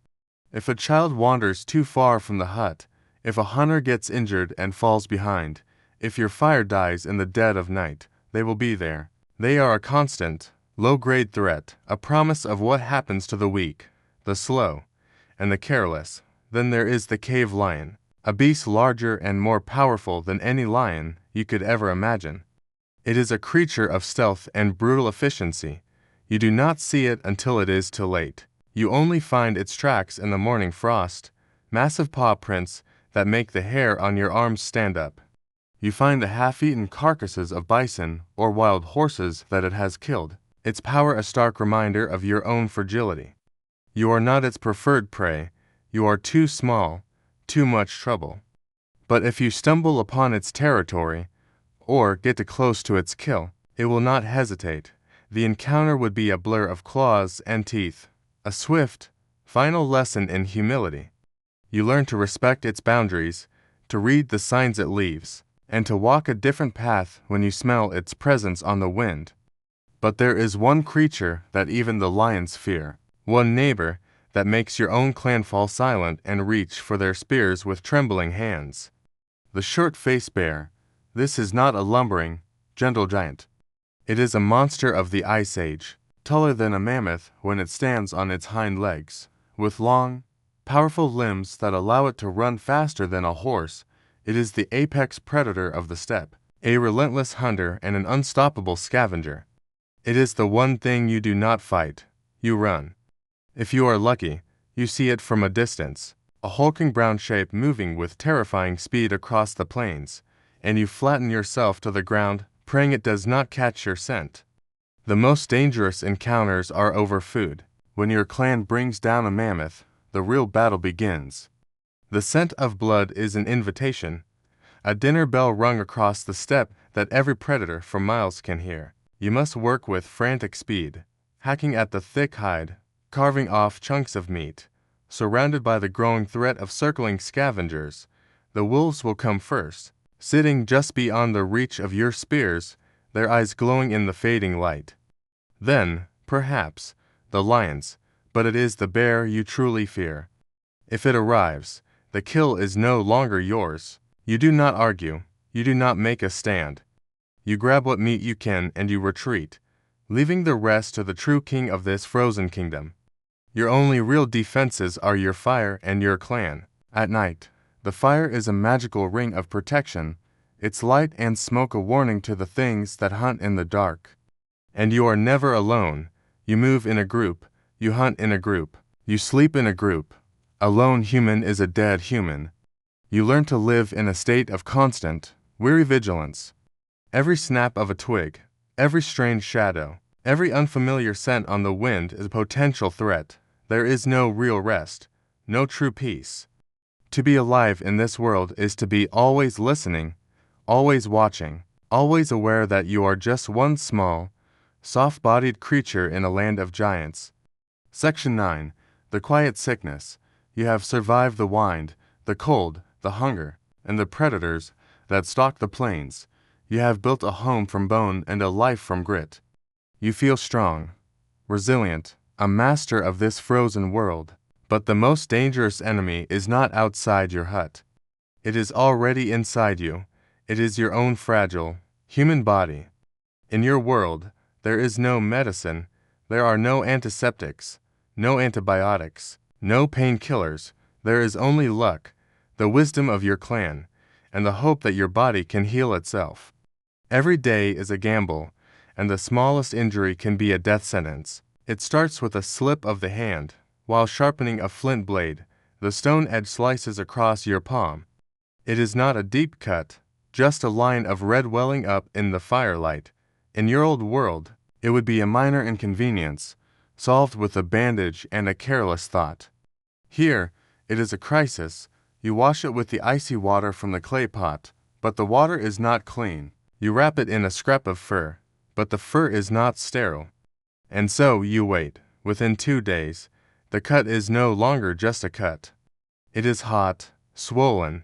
A: If a child wanders too far from the hut, if a hunter gets injured and falls behind, if your fire dies in the dead of night, they will be there. They are a constant, low-grade threat, a promise of what happens to the weak, the slow, and the careless. Then there is the cave lion, a beast larger and more powerful than any lion you could ever imagine. It is a creature of stealth and brutal efficiency. You do not see it until it is too late. You only find its tracks in the morning frost, massive paw prints that make the hair on your arms stand up. You find the half-eaten carcasses of bison or wild horses that it has killed, its power a stark reminder of your own fragility. You are not its preferred prey. You are too small, too much trouble. But if you stumble upon its territory, or get too close to its kill, it will not hesitate. The encounter would be a blur of claws and teeth, a swift, final lesson in humility. You learn to respect its boundaries, to read the signs it leaves, and to walk a different path when you smell its presence on the wind. But there is one creature that even the lions fear, one neighbor that makes your own clan fall silent and reach for their spears with trembling hands. The short-faced bear. This is not a lumbering, gentle giant. It is a monster of the Ice Age, taller than a mammoth when it stands on its hind legs, with long, powerful limbs that allow it to run faster than a horse. It is the apex predator of the steppe, a relentless hunter and an unstoppable scavenger. It is the one thing you do not fight. You run. If you are lucky, you see it from a distance. a hulking brown shape moving with terrifying speed across the plains, and you flatten yourself to the ground, praying it does not catch your scent. The most dangerous encounters are over food. When your clan brings down a mammoth, the real battle begins. The scent of blood is an invitation, a dinner bell rung across the steppe that every predator for miles can hear. You must work with frantic speed, hacking at the thick hide, carving off chunks of meat. Surrounded by the growing threat of circling scavengers, the wolves will come first, sitting just beyond the reach of your spears, their eyes glowing in the fading light. Then, perhaps, the lions, but it is the bear you truly fear. If it arrives, the kill is no longer yours. You do not argue, you do not make a stand. You grab what meat you can and you retreat, leaving the rest to the true king of this frozen kingdom. Your only real defenses are your fire and your clan. At night, the fire is a magical ring of protection, its light and smoke a warning to the things that hunt in the dark. And you are never alone. You move in a group, you hunt in a group, you sleep in a group. A lone human is a dead human. You learn to live in a state of constant, weary vigilance. Every snap of a twig, every strange shadow, every unfamiliar scent on the wind is a potential threat. There is no real rest, no true peace. To be alive in this world is to be always listening, always watching, always aware that you are just one small, soft-bodied creature in a land of giants. Section 9. The Quiet Sickness. You have survived the wind, the cold, the hunger, and the predators that stalk the plains. You have built a home from bone and a life from grit. You feel strong, resilient, a master of this frozen world. But the most dangerous enemy is not outside your hut. It is already inside you. It is your own fragile, human body. In your world, there is no medicine, there are no antiseptics, no antibiotics, no painkillers. There is only luck, the wisdom of your clan, and the hope that your body can heal itself. Every day is a gamble, and the smallest injury can be a death sentence. It starts with a slip of the hand. While sharpening a flint blade, the stone edge slices across your palm. It is not a deep cut, just a line of red welling up in the firelight. In your old world, it would be a minor inconvenience, solved with a bandage and a careless thought. Here, it is a crisis. You wash it with the icy water from the clay pot, but the water is not clean. You wrap it in a scrap of fur, but the fur is not sterile. And so you wait. Within 2 days, the cut is no longer just a cut. It is hot, swollen,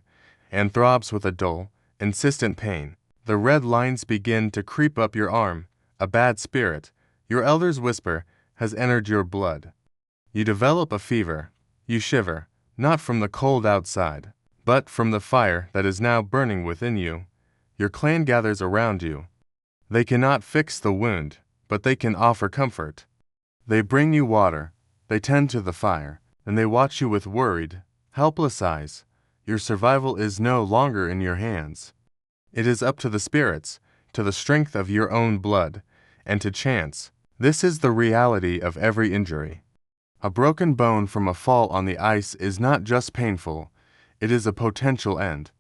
A: and throbs with a dull, insistent pain. The red lines begin to creep up your arm. A bad spirit, your elders whisper, has entered your blood. You develop a fever. You shiver, not from the cold outside, but from the fire that is now burning within you. Your clan gathers around you. They cannot fix the wound, but they can offer comfort. They bring you water, they tend to the fire, and they watch you with worried, helpless eyes. Your survival is no longer in your hands. It is up to the spirits, to the strength of your own blood, and to chance. This is the reality of every injury. A broken bone from a fall on the ice is not just painful, it is a potential end.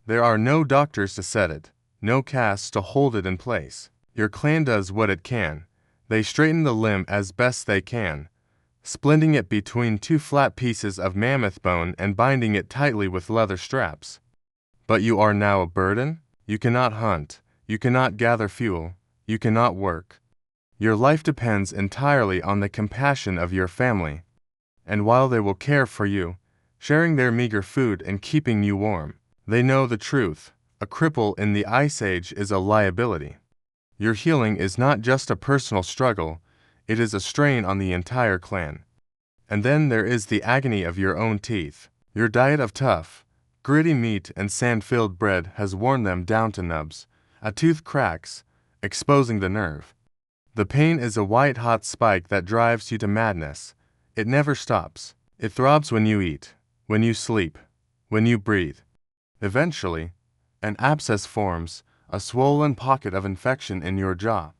A: There are no doctors to set it, no casts to hold it in place. Your clan does what it can. They straighten the limb as best they can, splitting it between 2 flat pieces of mammoth bone and binding it tightly with leather straps. But you are now a burden? You cannot hunt, you cannot gather fuel, you cannot work. Your life depends entirely on the compassion of your family. And while they will care for you, sharing their meager food and keeping you warm, they know the truth. A cripple in the Ice Age is a liability. Your healing is not just a personal struggle, it is a strain on the entire clan. And then there is the agony of your own teeth. Your diet of tough, gritty meat and sand-filled bread has worn them down to nubs. A tooth cracks, exposing the nerve. The pain is a white-hot spike that drives you to madness. It never stops. It throbs when you eat, when you sleep, when you breathe. Eventually, an abscess forms, a swollen pocket of infection in your jaw.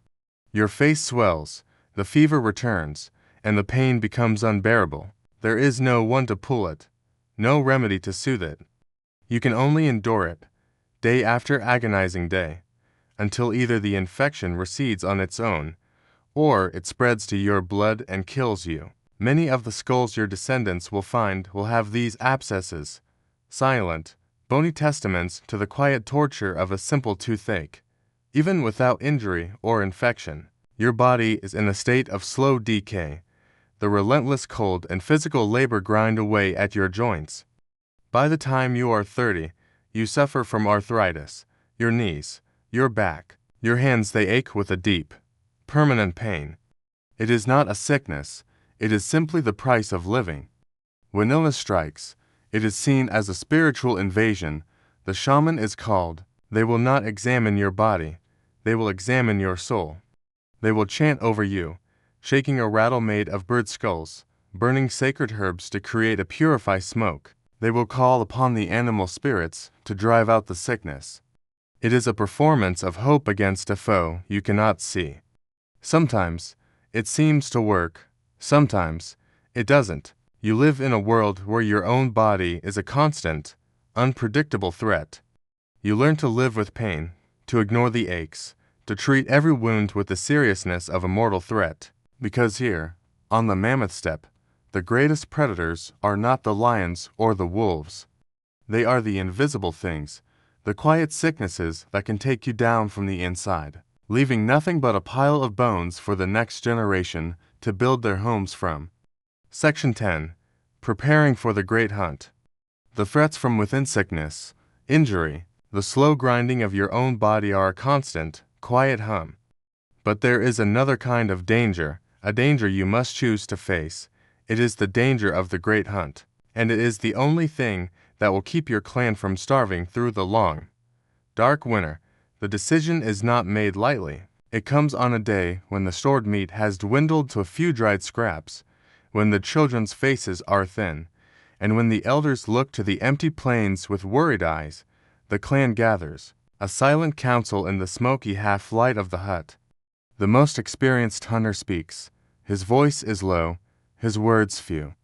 A: Your face swells, the fever returns, and the pain becomes unbearable. There is no one to pull it, no remedy to soothe it. You can only endure it, day after agonizing day, until either the infection recedes on its own, or it spreads to your blood and kills you. Many of the skulls your descendants will find will have these abscesses, silent, bony testaments to the quiet torture of a simple toothache. Even without injury or infection, your body is in a state of slow decay. The relentless cold and physical labor grind away at your joints. By the time you are 30, you suffer from arthritis, your knees, your back, your hands they ache with a deep, permanent pain. It is not a sickness, it is simply the price of living. When illness strikes, it is seen as a spiritual invasion. The shaman is called. They will not examine your body, they will examine your soul. They will chant over you, shaking a rattle made of bird skulls, burning sacred herbs to create a purified smoke. They will call upon the animal spirits to drive out the sickness. It is a performance of hope against a foe you cannot see. Sometimes it seems to work, sometimes it doesn't. You live in a world where your own body is a constant, unpredictable threat. You learn to live with pain, to ignore the aches, to treat every wound with the seriousness of a mortal threat. Because here, on the mammoth steppe, the greatest predators are not the lions or the wolves. They are the invisible things, the quiet sicknesses that can take you down from the inside, leaving nothing but a pile of bones for the next generation to build their homes from. Section 10. Preparing for the Great Hunt. The threats from within sickness, injury, the slow grinding of your own body are a constant, quiet hum. But there is another kind of danger, a danger you must choose to face. It is the danger of the Great Hunt, and it is the only thing that will keep your clan from starving through the long, dark winter. The decision is not made lightly. It comes on a day when the stored meat has dwindled to a few dried scraps, when the children's faces are thin, and when the elders look to the empty plains with worried eyes. The clan gathers, a silent council in the smoky half-light of the hut. The most experienced hunter speaks. His voice is low, his words few.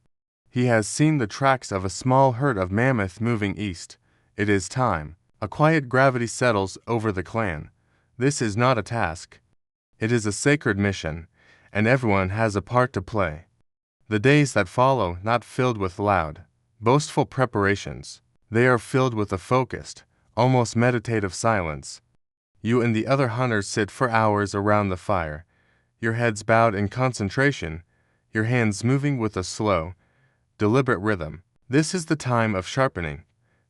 A: He has seen the tracks of a small herd of mammoth moving east. It is time. A quiet gravity settles over the clan. This is not a task. It is a sacred mission, and everyone has a part to play. The days that follow not filled with loud, boastful preparations. They are filled with a focused, almost meditative silence. You and the other hunters sit for hours around the fire, your heads bowed in concentration, your hands moving with a slow, deliberate rhythm. This is the time of sharpening.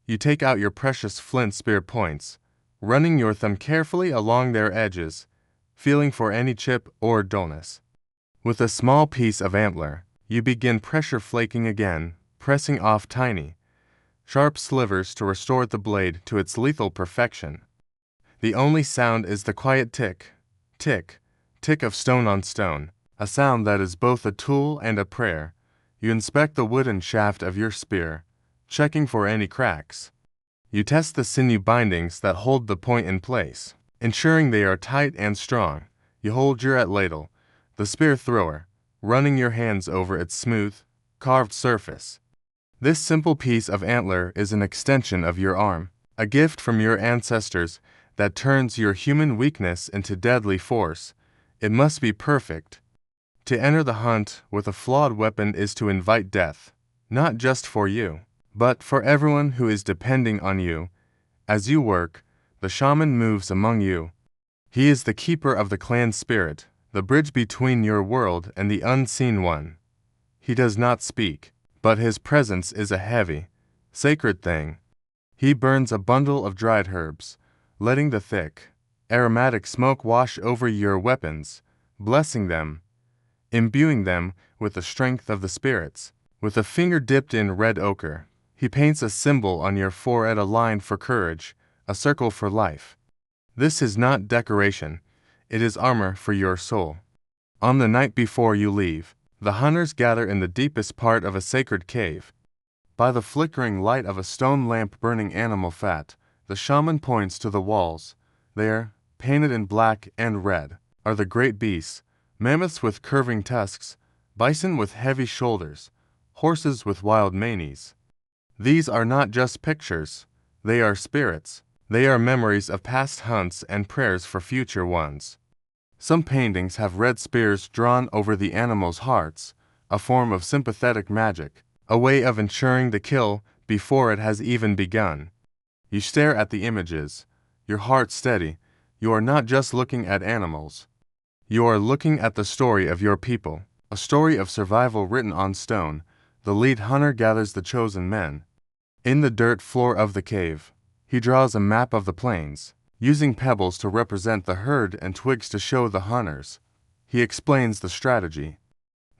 A: You take out your precious flint spear points, running your thumb carefully along their edges, feeling for any chip or dullness. With a small piece of antler, you begin pressure flaking again, pressing off tiny, sharp slivers to restore the blade to its lethal perfection. The only sound is the quiet tick, tick, tick of stone on stone, a sound that is both a tool and a prayer. You inspect the wooden shaft of your spear, checking for any cracks. You test the sinew bindings that hold the point in place, ensuring they are tight and strong. You hold your ladle, the spear thrower, running your hands over its smooth, carved surface. This simple piece of antler is an extension of your arm, a gift from your ancestors that turns your human weakness into deadly force. It must be perfect. To enter the hunt with a flawed weapon is to invite death, not just for you, but for everyone who is depending on you. As you work, the shaman moves among you. He is the keeper of the clan spirit, the bridge between your world and the unseen one. He does not speak, but his presence is a heavy, sacred thing. He burns a bundle of dried herbs, letting the thick, aromatic smoke wash over your weapons, blessing them, imbuing them with the strength of the spirits. With a finger dipped in red ochre, he paints a symbol on your forehead, a line for courage, a circle for life. This is not decoration, it is armor for your soul. On the night before you leave, the hunters gather in the deepest part of a sacred cave. By the flickering light of a stone lamp burning animal fat, the shaman points to the walls. There, painted in black and red, are the great beasts, mammoths with curving tusks, bison with heavy shoulders, horses with wild manes. These are not just pictures, they are spirits. They are memories of past hunts and prayers for future ones. Some paintings have red spears drawn over the animals' hearts, a form of sympathetic magic, a way of ensuring the kill before it has even begun. You stare at the images, your heart steady. You are not just looking at animals. You are looking at the story of your people, a story of survival written on stone. The lead hunter gathers the chosen men. In the dirt floor of the cave, he draws a map of the plains, using pebbles to represent the herd and twigs to show the hunters. He explains the strategy.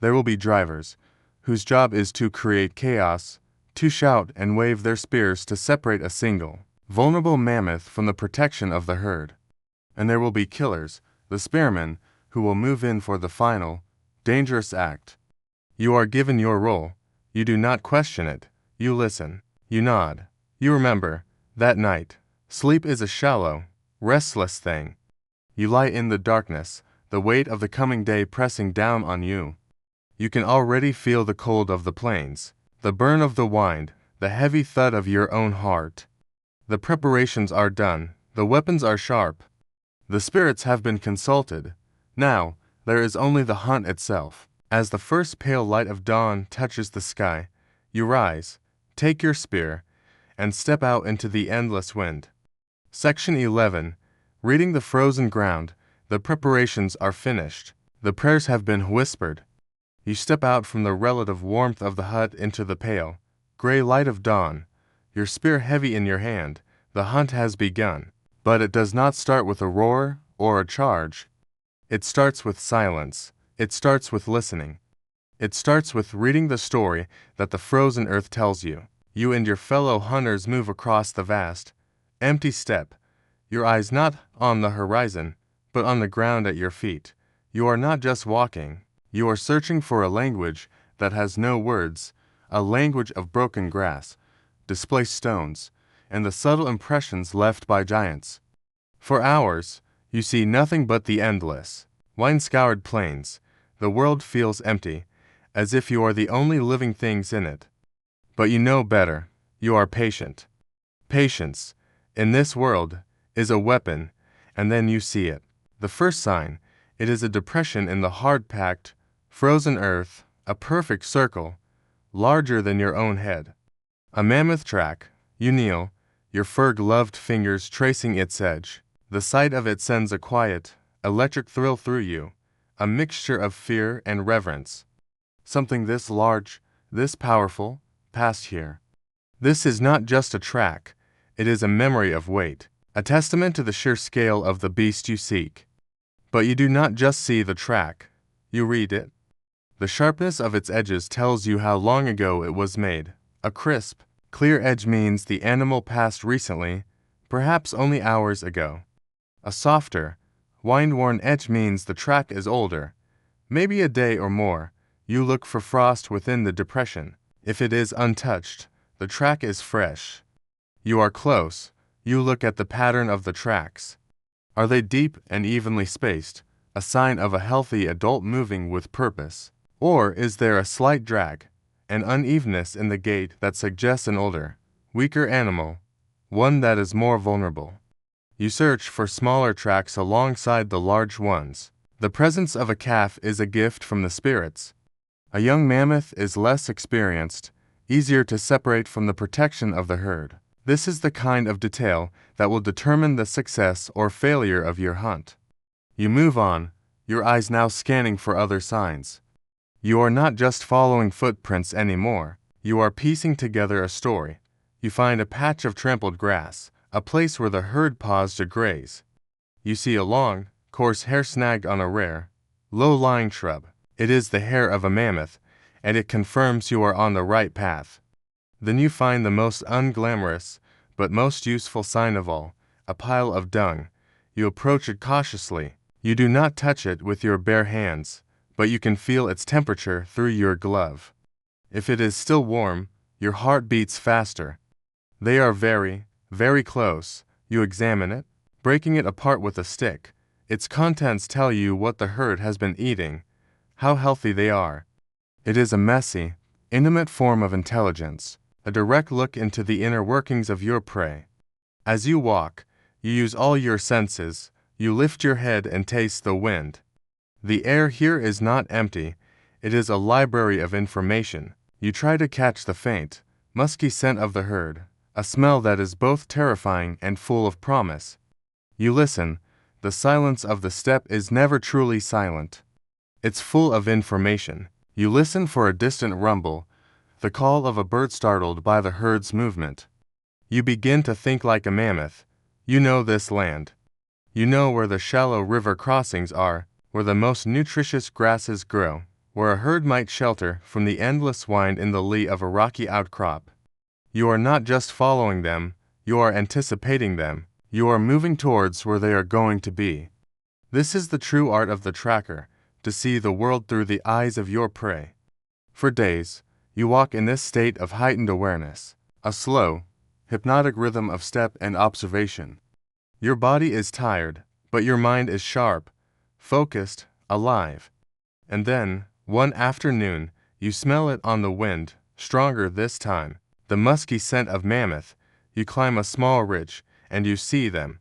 A: There will be drivers, whose job is to create chaos, to shout and wave their spears to separate a single, vulnerable mammoth from the protection of the herd. And there will be killers, the spearmen, who will move in for the final, dangerous act. You are given your role. You do not question it. You listen. You nod. You remember. That night, sleep is a shallow, restless thing. You lie in the darkness, the weight of the coming day pressing down on you. You can already feel the cold of the plains, the burn of the wind, the heavy thud of your own heart. The preparations are done, the weapons are sharp. The spirits have been consulted. Now, there is only the hunt itself. As the first pale light of dawn touches the sky, you rise, take your spear, and step out into the endless wind. Section 11. Reading the frozen ground. The preparations are finished. The prayers have been whispered. You step out from the relative warmth of the hut into the pale, gray light of dawn, your spear heavy in your hand. The hunt has begun. But it does not start with a roar or a charge. It starts with silence. It starts with listening. It starts with reading the story that the frozen earth tells you. You and your fellow hunters move across the vast, empty steppe, your eyes not on the horizon, but on the ground at your feet. You are not just walking. You are searching for a language that has no words, a language of broken grass, displaced stones, and the subtle impressions left by giants. For hours, you see nothing but the endless, wine-scoured plains. The world feels empty, as if you are the only living things in it. But you know better. You are patient. Patience, in this world, is a weapon, and then you see it. The first sign, it is a depression in the hard-packed, frozen earth, a perfect circle, larger than your own head. A mammoth track. You kneel, your fur-gloved fingers tracing its edge. The sight of it sends a quiet, electric thrill through you, a mixture of fear and reverence. Something this large, this powerful, passed here. This is not just a track, it is a memory of weight, a testament to the sheer scale of the beast you seek. But you do not just see the track, you read it. The sharpness of its edges tells you how long ago it was made. A crisp, clear edge means the animal passed recently, perhaps only hours ago. A softer, wind-worn edge means the track is older, maybe a day or more. You look for frost within the depression. If it is untouched, the track is fresh. You are close. You look at the pattern of the tracks. Are they deep and evenly spaced, a sign of a healthy adult moving with purpose? Or is there a slight drag, an unevenness in the gait that suggests an older, weaker animal, one that is more vulnerable? You search for smaller tracks alongside the large ones. The presence of a calf is a gift from the spirits. A young mammoth is less experienced, easier to separate from the protection of the herd. This is the kind of detail that will determine the success or failure of your hunt. You move on, your eyes now scanning for other signs. You are not just following footprints anymore. You are piecing together a story. You find a patch of trampled grass, a place where the herd paused to graze. You see a long, coarse hair snagged on a rare, low-lying shrub. It is the hair of a mammoth, and it confirms you are on the right path. Then you find the most unglamorous, but most useful sign of all, a pile of dung. You approach it cautiously. You do not touch it with your bare hands, but you can feel its temperature through your glove. If it is still warm, your heart beats faster. They are very, very close. You examine it, breaking it apart with a stick. Its contents tell you what the herd has been eating, how healthy they are. It is a messy, intimate form of intelligence. a direct look into the inner workings of your prey. As you walk, you use all your senses, you lift your head and taste the wind. The air here is not empty, it is a library of information. You try to catch the faint, musky scent of the herd, a smell that is both terrifying and full of promise. You listen, the silence of the steppe is never truly silent. It's full of information. You listen for a distant rumble, the call of a bird startled by the herd's movement. You begin to think like a mammoth. You know this land. You know where the shallow river crossings are, where the most nutritious grasses grow, where a herd might shelter from the endless wind in the lee of a rocky outcrop. You are not just following them, you are anticipating them. You are moving towards where they are going to be. This is the true art of the tracker, to see the world through the eyes of your prey. For days, you walk in this state of heightened awareness, a slow, hypnotic rhythm of step and observation. Your body is tired, but your mind is sharp, focused, alive. And then, one afternoon, you smell it on the wind, stronger this time, the musky scent of mammoth. You climb a small ridge, and you see them.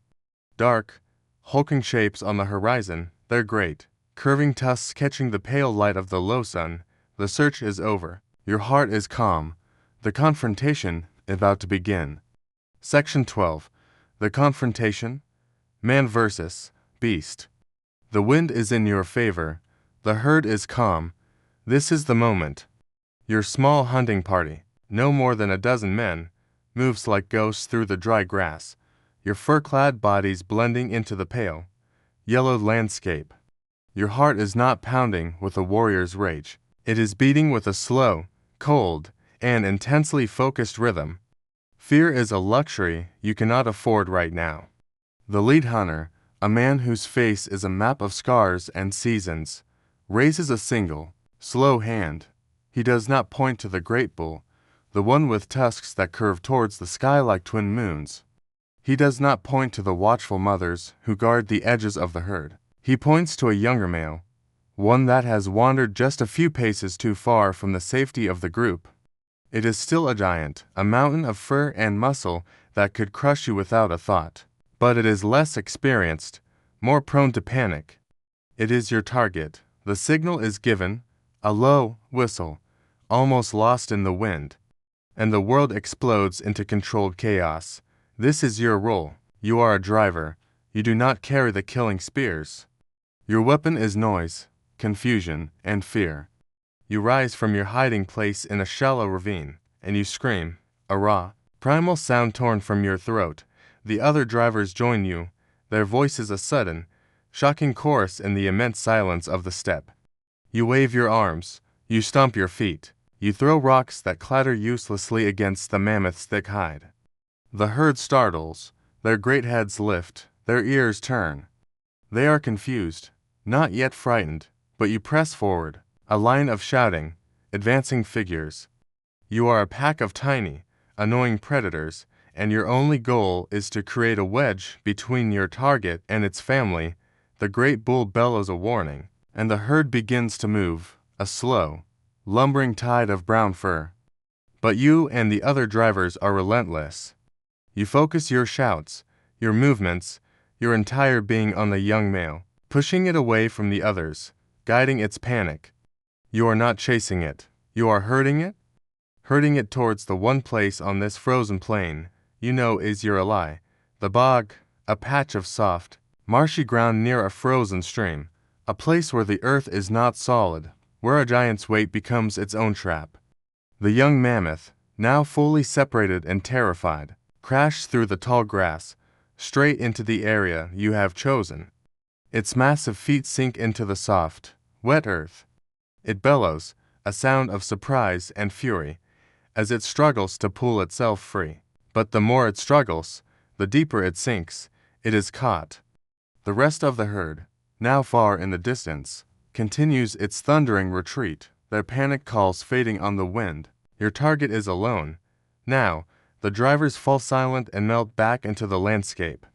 A: Dark, hulking shapes on the horizon, they're great, curving tusks catching the pale light of the low sun. The search is over. Your heart is calm. The confrontation about to begin. Section 12. The confrontation. Man versus beast. The wind is in your favor. The herd is calm. This is the moment. Your small hunting party, no more than a dozen men, moves like ghosts through the dry grass, your fur-clad bodies blending into the pale, yellowed landscape. Your heart is not pounding with a warrior's rage. It is beating with a slow, cold, and intensely focused rhythm. Fear is a luxury you cannot afford right now. The lead hunter, a man whose face is a map of scars and seasons, raises a single, slow hand. He does not point to the great bull, the one with tusks that curve towards the sky like twin moons. He does not point to the watchful mothers who guard the edges of the herd. He points to a younger male, one that has wandered just a few paces too far from the safety of the group. It is still a giant, a mountain of fur and muscle that could crush you without a thought. But it is less experienced, more prone to panic. It is your target. The signal is given, a low whistle, almost lost in the wind, and the world explodes into controlled chaos. This is your role. You are a driver. You do not carry the killing spears. Your weapon is noise, confusion, and fear. You rise from your hiding place in a shallow ravine, and you scream, a raw, primal sound torn from your throat. The other drivers join you, their voices a sudden, shocking chorus in the immense silence of the steppe. You wave your arms, you stomp your feet, you throw rocks that clatter uselessly against the mammoth's thick hide. The herd startles, their great heads lift, their ears turn. They are confused, not yet frightened, but you press forward, a line of shouting, advancing figures. You are a pack of tiny, annoying predators, and your only goal is to create a wedge between your target and its family. The great bull bellows a warning, and the herd begins to move, a slow, lumbering tide of brown fur. But you and the other drivers are relentless. You focus your shouts, your movements, your entire being on the young male, pushing it away from the others, guiding its panic. You are not chasing it. You are herding it towards the one place on this frozen plain you know is your ally, the bog, a patch of soft, marshy ground near a frozen stream, a place where the earth is not solid, where a giant's weight becomes its own trap. The young mammoth, now fully separated and terrified, crashed through the tall grass, straight into the area you have chosen. Its massive feet sink into the soft, wet earth. It bellows, a sound of surprise and fury, as it struggles to pull itself free. But the more it struggles, the deeper it sinks. It is caught. The rest of the herd, now far in the distance, continues its thundering retreat, their panic calls fading on the wind. Your target is alone. Now, the drivers fall silent and melt back into the landscape.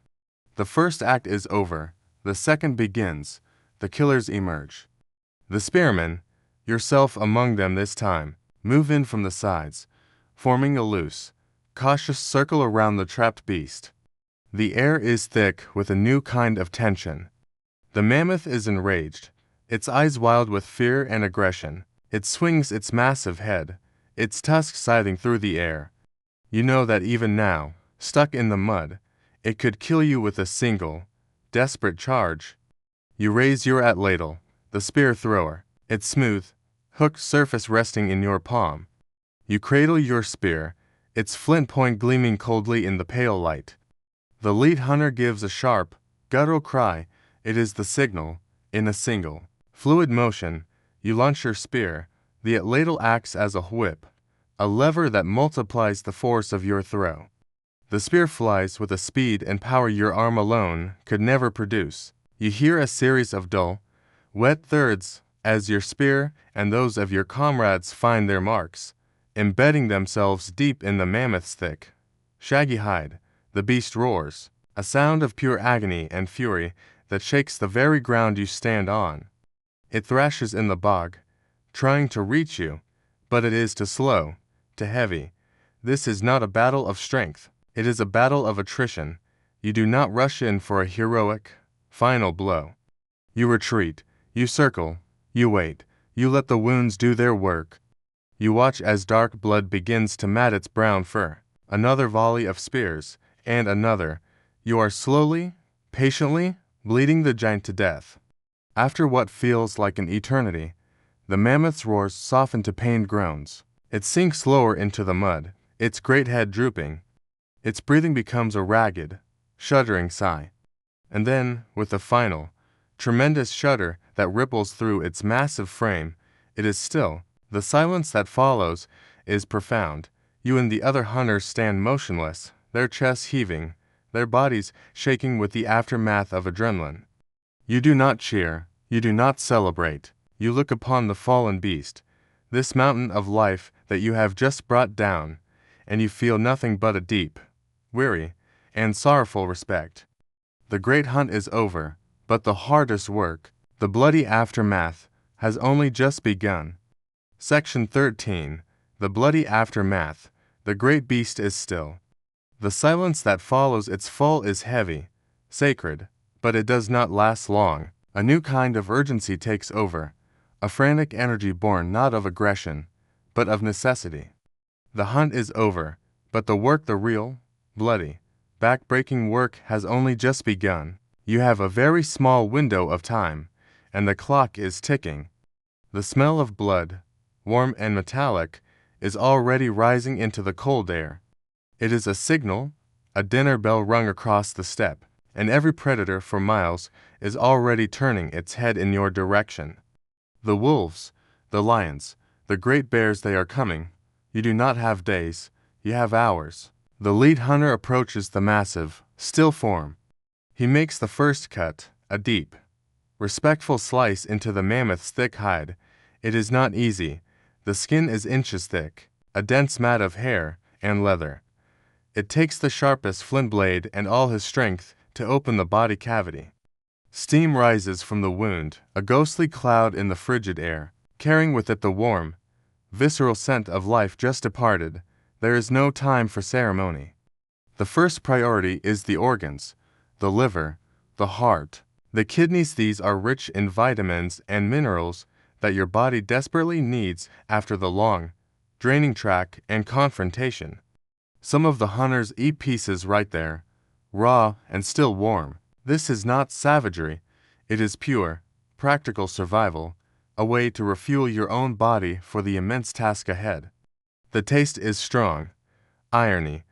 A: The first act is over. The second begins. The killers emerge. The spearmen, yourself among them this time, move in from the sides, forming a loose, cautious circle around the trapped beast. The air is thick with a new kind of tension. The mammoth is enraged, its eyes wild with fear and aggression. It swings its massive head, its tusks scything through the air. You know that even now, stuck in the mud, it could kill you with a single, desperate charge. You raise your atlatl, the spear thrower, its smooth, hooked surface resting in your palm. You cradle your spear, its flint point gleaming coldly in the pale light. The lead hunter gives a sharp, guttural cry. It is the signal. In a single, fluid motion, you launch your spear. The atlatl acts as a whip, a lever that multiplies the force of your throw. The spear flies with a speed and power your arm alone could never produce. You hear a series of dull, wet thirds as your spear and those of your comrades find their marks, embedding themselves deep in the mammoth's thick, shaggy hide. The beast roars, a sound of pure agony and fury that shakes the very ground you stand on. It thrashes in the bog, trying to reach you, but it is too slow, too heavy. This is not a battle of strength, it is a battle of attrition. You do not rush in for a heroic, final blow. You retreat, you circle, you wait, you let the wounds do their work. You watch as dark blood begins to mat its brown fur. Another volley of spears, and another. You are slowly, patiently, bleeding the giant to death. After what feels like an eternity, the mammoth's roars soften to pained groans. It sinks lower into the mud, its great head drooping. Its breathing becomes a ragged, shuddering sigh. And then, with a final, tremendous shudder that ripples through its massive frame, it is still. The silence that follows is profound. You and the other hunters stand motionless, their chests heaving, their bodies shaking with the aftermath of adrenaline. You do not cheer, you do not celebrate. You look upon the fallen beast, this mountain of life that you have just brought down, and you feel nothing but a deep, weary, and sorrowful respect. The great hunt is over, but the hardest work, the bloody aftermath, has only just begun. Section 13. The bloody aftermath. The great beast is still. The silence that follows its fall is heavy, sacred, but it does not last long. A new kind of urgency takes over, a frantic energy born not of aggression, but of necessity. The hunt is over, but the work, the real, bloody, back-breaking work has only just begun. You have a very small window of time, and the clock is ticking. The smell of blood, warm and metallic, is already rising into the cold air. It is a signal, a dinner bell rung across the steppe, and every predator for miles is already turning its head in your direction. The wolves, the lions, the great bears, they are coming. You do not have days, you have hours. The lead hunter approaches the massive, still form. He makes the first cut, a deep, respectful slice into the mammoth's thick hide. It is not easy. The skin is inches thick, a dense mat of hair and leather. It takes the sharpest flint blade and all his strength to open the body cavity. Steam rises from the wound, a ghostly cloud in the frigid air, carrying with it the warm, visceral scent of life just departed. There is no time for ceremony. The first priority is the organs, the liver, the heart, the kidneys. These are rich in vitamins and minerals that your body desperately needs after the long, draining track and confrontation. Some of the hunters eat pieces right there, raw and still warm. This is not savagery, it is pure, practical survival, a way to refuel your own body for the immense task ahead. The taste is strong, irony,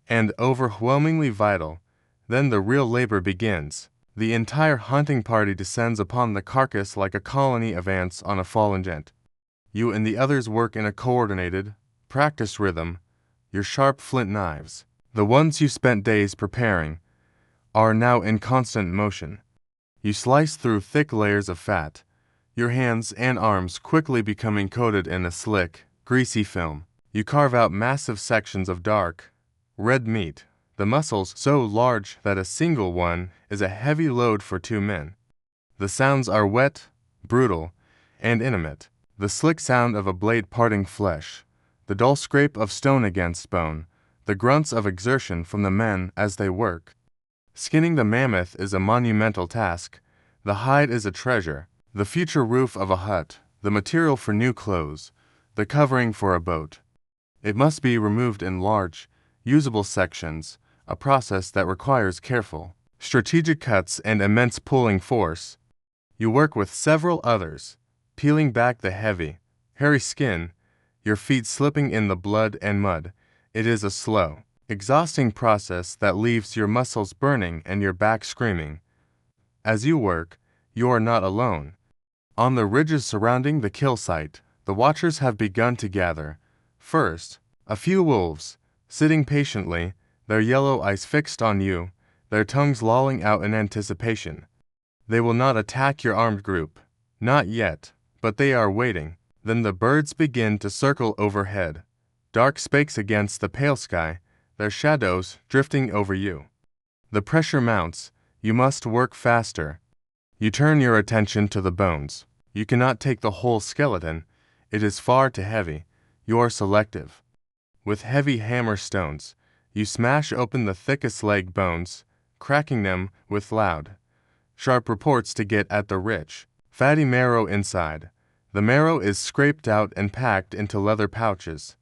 A: and overwhelmingly vital. Then the real labor begins. The entire hunting party descends upon the carcass like a colony of ants on a fallen giant. You and the others work in a coordinated, practiced rhythm. Your sharp flint knives, the ones you spent days preparing, are now in constant motion. You slice through thick layers of fat, your hands and arms quickly becoming coated in a slick, greasy film. You carve out massive sections of dark, red meat, the muscles so large that a single one is a heavy load for 2 men. The sounds are wet, brutal, and intimate. The slick sound of a blade parting flesh, the dull scrape of stone against bone, the grunts of exertion from the men as they work. Skinning the mammoth is a monumental task. The hide is a treasure, the future roof of a hut, the material for new clothes, the covering for a boat. It must be removed in large, usable sections, a process that requires careful, strategic cuts and immense pulling force. You work with several others, peeling back the heavy, hairy skin, your feet slipping in the blood and mud. It is a slow, exhausting process that leaves your muscles burning and your back screaming. As you work, you are not alone. On the ridges surrounding the kill site, the watchers have begun to gather. First, a few wolves, sitting patiently, their yellow eyes fixed on you, their tongues lolling out in anticipation. They will not attack your armed group. Not yet, but they are waiting. Then the birds begin to circle overhead, dark specks against the pale sky, their shadows drifting over you. The pressure mounts. You must work faster. You turn your attention to the bones. You cannot take the whole skeleton. It is far too heavy. You are selective. With heavy hammer stones, you smash open the thickest leg bones, cracking them with loud, sharp reports to get at the rich, fatty marrow inside. The marrow is scraped out and packed into leather pouches.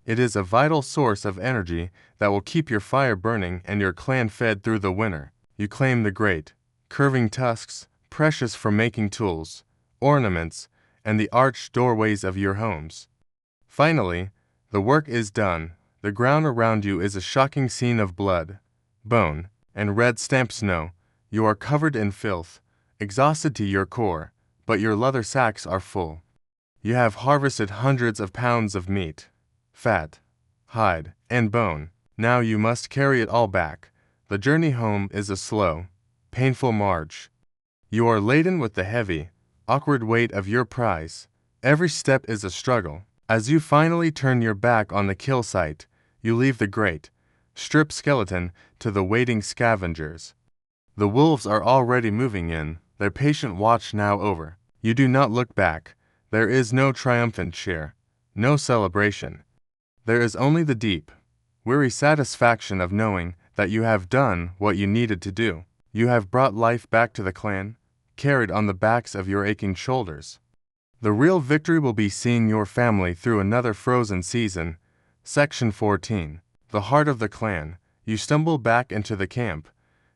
A: It is a vital source of energy that will keep your fire burning and your clan fed through the winter. You claim the great, curving tusks, precious for making tools, ornaments, and the arched doorways of your homes. Finally, the work is done. The ground around you is a shocking scene of blood, bone, and red stamped snow. You are covered in filth, exhausted to your core, but your leather sacks are full. You have harvested hundreds of pounds of meat, fat, hide, and bone. Now you must carry it all back. The journey home is a slow, painful march. You are laden with the heavy, awkward weight of your prize. Every step is a struggle. As you finally turn your back on the kill site, you leave the great, stripped skeleton to the waiting scavengers. The wolves are already moving in, their patient watch now over. You do not look back. There is no triumphant cheer, no celebration. There is only the deep, weary satisfaction of knowing that you have done what you needed to do. You have brought life back to the clan, carried on the backs of your aching shoulders. The real victory will be seeing your family through another frozen season. Section 14. The heart of the clan. You stumble back into the camp,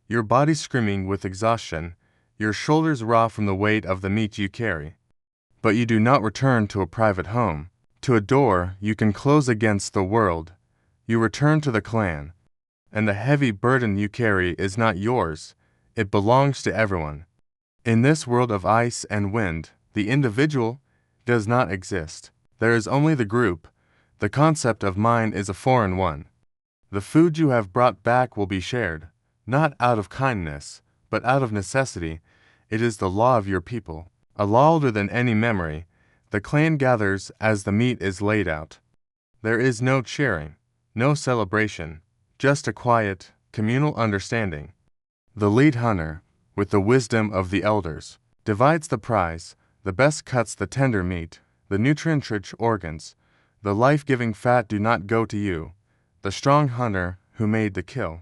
A: your body screaming with exhaustion, your shoulders raw from the weight of the meat you carry. But you do not return to a private home, to a door you can close against the world. You return to the clan, and the heavy burden you carry is not yours, it belongs to everyone. In this world of ice and wind, the individual does not exist. There is only the group. The concept of mine is a foreign one. The food you have brought back will be shared, not out of kindness, but out of necessity. It is the law of your people, a law older than any memory. The clan gathers as the meat is laid out. There is no cheering, no celebration, just a quiet, communal understanding. The lead hunter, with the wisdom of the elders, divides the prize. The best cuts the tender meat, the nutrient-rich organs, the life-giving fat do not go to you, the strong hunter who made the kill.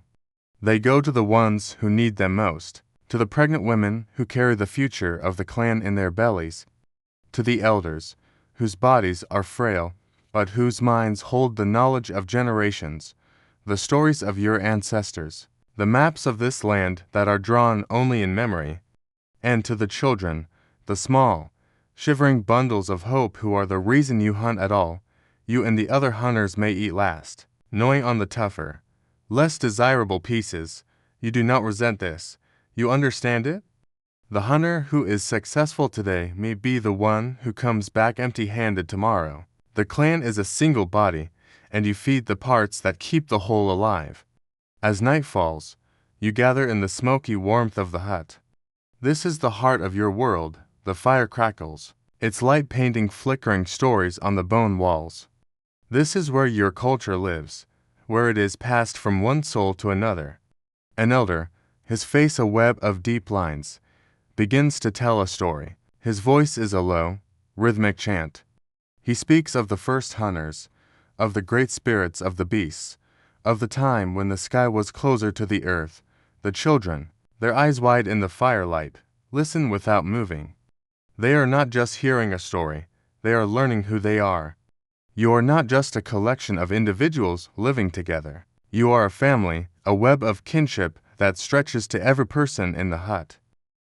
A: They go to the ones who need them most, to the pregnant women who carry the future of the clan in their bellies, to the elders, whose bodies are frail, but whose minds hold the knowledge of generations, the stories of your ancestors, the maps of this land that are drawn only in memory, and to the children, the small, shivering bundles of hope who are the reason you hunt at all. You and the other hunters may eat last, gnawing on the tougher, less desirable pieces. You do not resent this. You understand it? The hunter who is successful today may be the one who comes back empty-handed tomorrow. The clan is a single body, and you feed the parts that keep the whole alive. As night falls, you gather in the smoky warmth of the hut. This is the heart of your world. The fire crackles, its light painting flickering stories on the bone walls. This is where your culture lives, where it is passed from one soul to another. An elder, his face a web of deep lines, begins to tell a story. His voice is a low, rhythmic chant. He speaks of the first hunters, of the great spirits of the beasts, of the time when the sky was closer to the earth. The children, their eyes wide in the firelight, listen without moving. They are not just hearing a story, they are learning who they are. You are not just a collection of individuals living together. You are a family, a web of kinship that stretches to every person in the hut.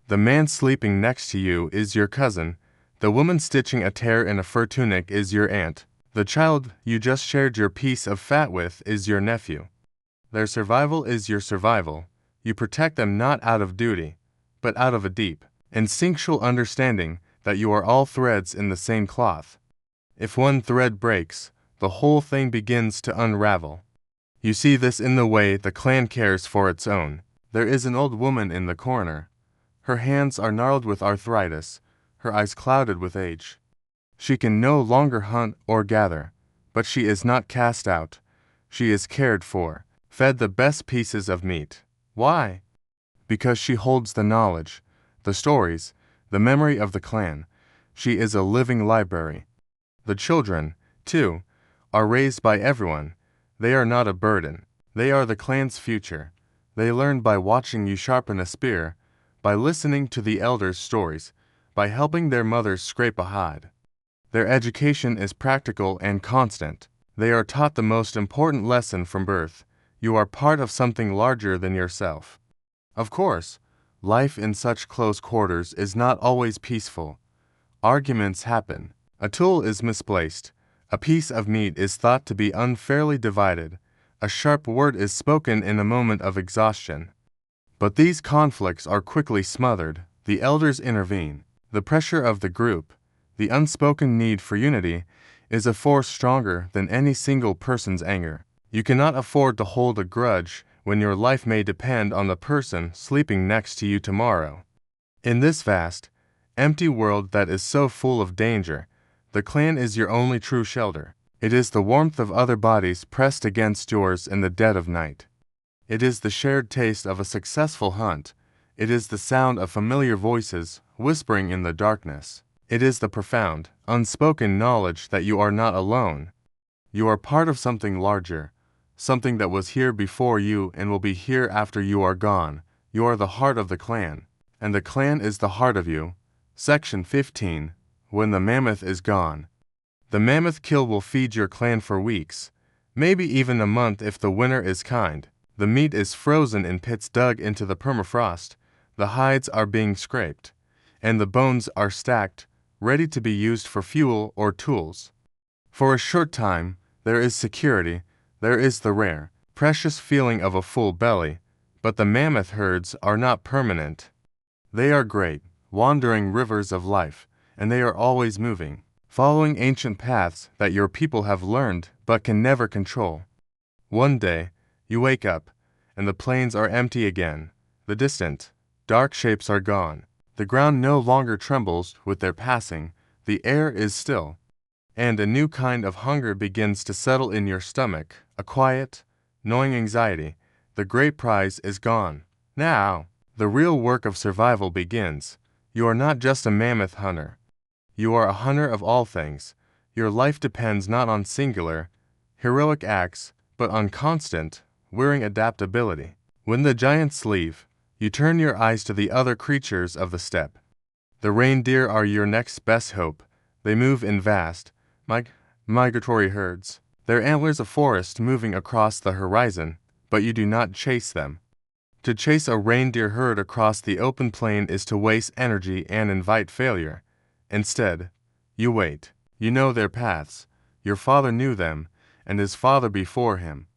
A: The man sleeping next to you is your cousin. The woman stitching a tear in a fur tunic is your aunt. The child you just shared your piece of fat with is your nephew. Their survival is your survival. You protect them not out of duty, but out of a deep, instinctual understanding that you are all threads in the same cloth. If one thread breaks, the whole thing begins to unravel. You see this in the way the clan cares for its own. There is an old woman in the corner. Her hands are gnarled with arthritis, her eyes clouded with age. She can no longer hunt or gather, but she is not cast out. She is cared for, fed the best pieces of meat. Why? Because she holds the knowledge, the stories, the memory of the clan. She is a living library. The children, too, are raised by everyone. They are not a burden. They are the clan's future. They learn by watching you sharpen a spear, by listening to the elders' stories, by helping their mothers scrape a hide. Their education is practical and constant. They are taught the most important lesson from birth. You are part of something larger than yourself. Of course, life in such close quarters is not always peaceful. Arguments happen. A tool is misplaced. A piece of meat is thought to be unfairly divided. A sharp word is spoken in a moment of exhaustion. But these conflicts are quickly smothered. The elders intervene. The pressure of the group, the unspoken need for unity, is a force stronger than any single person's anger. You cannot afford to hold a grudge when your life may depend on the person sleeping next to you tomorrow. In this vast, empty world that is so full of danger, the clan is your only true shelter. It is the warmth of other bodies pressed against yours in the dead of night. It is the shared taste of a successful hunt. It is the sound of familiar voices whispering in the darkness. It is the profound, unspoken knowledge that you are not alone. You are part of something larger, something that was here before you and will be here after you are gone. You are the heart of the clan, and the clan is the heart of you. Section 15. When the mammoth is gone. The mammoth kill will feed your clan for weeks, maybe even a month if the winter is kind. The meat is frozen in pits dug into the permafrost. The hides are being scraped, and the bones are stacked, ready to be used for fuel or tools. For a short time, there is security. There is the rare, precious feeling of a full belly, but the mammoth herds are not permanent. They are great, wandering rivers of life, and they are always moving, following ancient paths that your people have learned but can never control. One day, you wake up, and the plains are empty again. The distant, dark shapes are gone. The ground no longer trembles with their passing. The air is still, and a new kind of hunger begins to settle in your stomach, a quiet, gnawing anxiety. The great prize is gone. Now, the real work of survival begins. You are not just a mammoth hunter. You are a hunter of all things. Your life depends not on singular, heroic acts, but on constant, wearing adaptability. When the giants leave, you turn your eyes to the other creatures of the steppe. The reindeer are your next best hope. They move in vast, migratory herds, their antlers a forest moving across the horizon, but you do not chase them. To chase a reindeer herd across the open plain is to waste energy and invite failure. Instead, you wait. You know their paths. Your father knew them, and his father before him.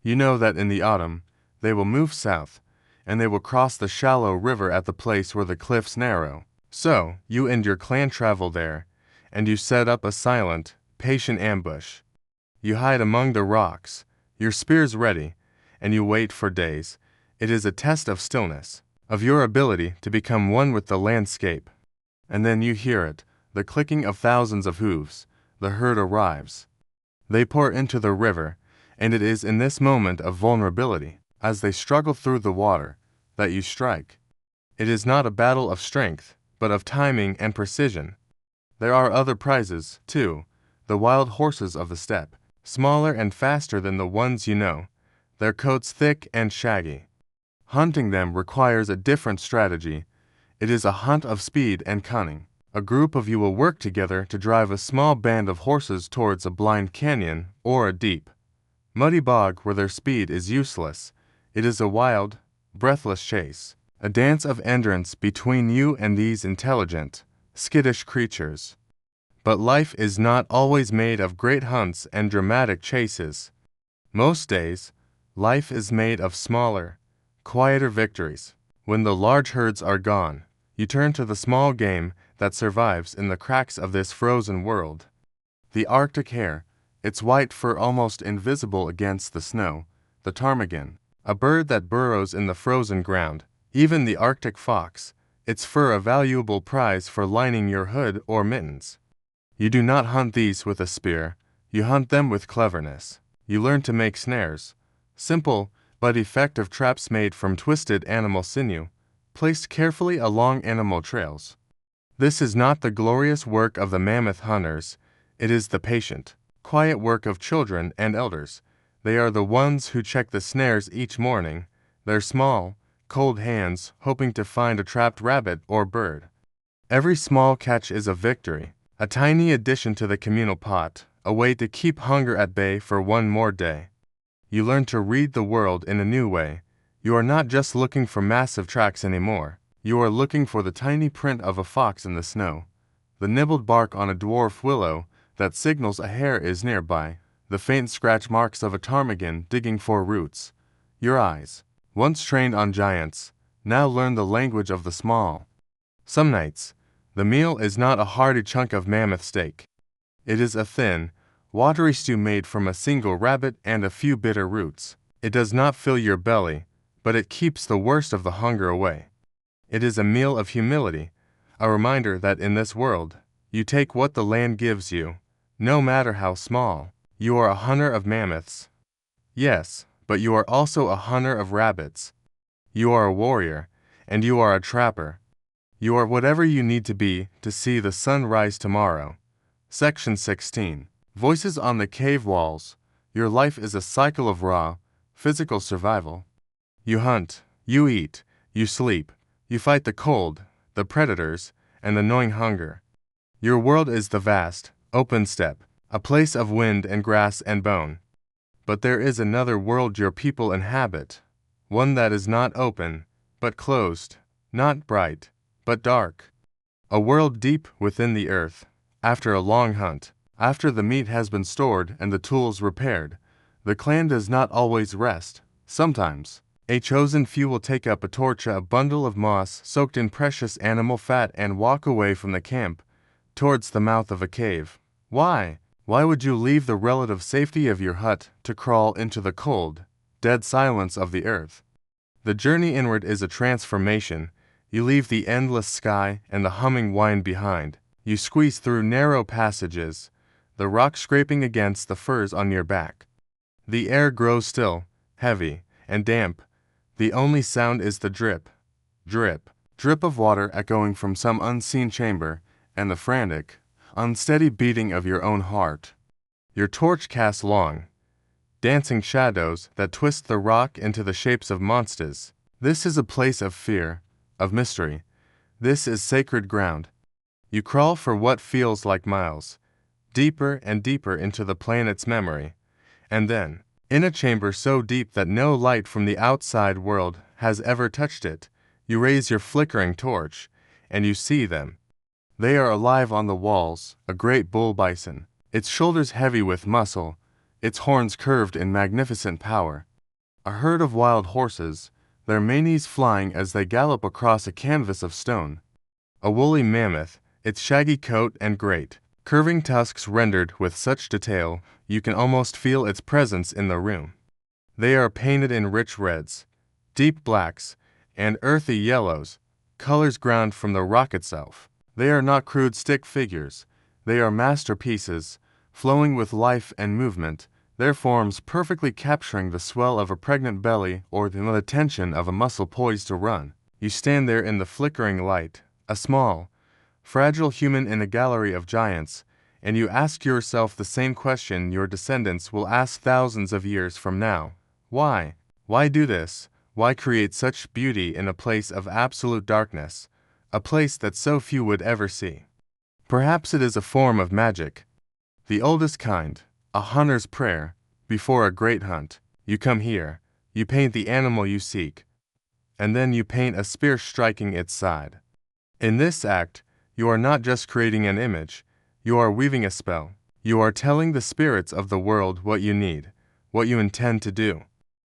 A: You know that in the autumn, they will move south, and they will cross the shallow river at the place where the cliffs narrow. So, you and your clan travel there, and you set up a silent, patient ambush. You hide among the rocks, your spears ready, and you wait for days. It is a test of stillness, of your ability to become one with the landscape. And then you hear it, the clicking of thousands of hooves. The herd arrives. They pour into the river, and it is in this moment of vulnerability, as they struggle through the water, that you strike. It is not a battle of strength, but of timing and precision. There are other prizes, too, the wild horses of the steppe. smaller and faster than the ones you know, their coats thick and shaggy. Hunting them requires a different strategy. It is a hunt of speed and cunning. A group of you will work together to drive a small band of horses towards a blind canyon or a deep, muddy bog where their speed is useless. It is a wild, breathless chase, a dance of endurance between you and these intelligent, skittish creatures. But life is not always made of great hunts and dramatic chases. Most days, life is made of smaller, quieter victories. When the large herds are gone, you turn to the small game that survives in the cracks of this frozen world. The Arctic hare, its white fur almost invisible against the snow, the ptarmigan, a bird that burrows in the frozen ground, even the Arctic fox, its fur a valuable prize for lining your hood or mittens. You do not hunt these with a spear, you hunt them with cleverness. You learn to make snares, simple but effective traps made from twisted animal sinew, placed carefully along animal trails. This is not the glorious work of the mammoth hunters, it is the patient, quiet work of children and elders. They are the ones who check the snares each morning, their small, cold hands hoping to find a trapped rabbit or bird. Every small catch is a victory, a tiny addition to the communal pot, a way to keep hunger at bay for one more day. You learn to read the world in a new way. You are not just looking for massive tracks anymore. You are looking for the tiny print of a fox in the snow, the nibbled bark on a dwarf willow that signals a hare is nearby, the faint scratch marks of a ptarmigan digging for roots. Your eyes, once trained on giants, now learn the language of the small. Some nights, the meal is not a hearty chunk of mammoth steak. It is a thin, watery stew made from a single rabbit and a few bitter roots. It does not fill your belly, but it keeps the worst of the hunger away. It is a meal of humility, a reminder that in this world, you take what the land gives you, no matter how small. You are a hunter of mammoths. Yes, but you are also a hunter of rabbits. You are a warrior, and you are a trapper. You are whatever you need to be to see the sun rise tomorrow. Section 16. Voices on the cave walls. Your life is a cycle of raw, physical survival. You hunt, you eat, you sleep, you fight the cold, the predators, and the gnawing hunger. Your world is the vast, open steppe, a place of wind and grass and bone. But there is another world your people inhabit, one that is not open, but closed, not bright, but dark. A world deep within the earth. After a long hunt, after the meat has been stored and the tools repaired, the clan does not always rest. Sometimes, a chosen few will take up a torch, a bundle of moss soaked in precious animal fat, and walk away from the camp, towards the mouth of a cave. Why? Why would you leave the relative safety of your hut to crawl into the cold, dead silence of the earth? The journey inward is a transformation. You leave the endless sky and the humming wind behind. You squeeze through narrow passages, the rock scraping against the furs on your back. The air grows still, heavy, and damp. The only sound is the drip, drip, drip of water echoing from some unseen chamber, and the frantic, unsteady beating of your own heart. Your torch casts long, dancing shadows that twist the rock into the shapes of monsters. This is a place of fear, of mystery. This is sacred ground. You crawl for what feels like miles, deeper and deeper into the planet's memory, and then, in a chamber so deep that no light from the outside world has ever touched it, you raise your flickering torch, and you see them. They are alive on the walls, a great bull bison, its shoulders heavy with muscle, its horns curved in magnificent power. A herd of wild horses, their manes flying as they gallop across a canvas of stone. A woolly mammoth, its shaggy coat and great, curving tusks rendered with such detail, you can almost feel its presence in the room. They are painted in rich reds, deep blacks, and earthy yellows, colors ground from the rock itself. They are not crude stick figures. They are masterpieces, flowing with life and movement, their forms perfectly capturing the swell of a pregnant belly or the tension of a muscle poised to run. You stand there in the flickering light, a small, fragile human in a gallery of giants, and you ask yourself the same question your descendants will ask thousands of years from now. Why? Why do this? Why create such beauty in a place of absolute darkness, a place that so few would ever see? Perhaps it is a form of magic, the oldest kind, a hunter's prayer. Before a great hunt, you come here, you paint the animal you seek, and then you paint a spear striking its side. In this act, you are not just creating an image, you are weaving a spell. You are telling the spirits of the world what you need, what you intend to do.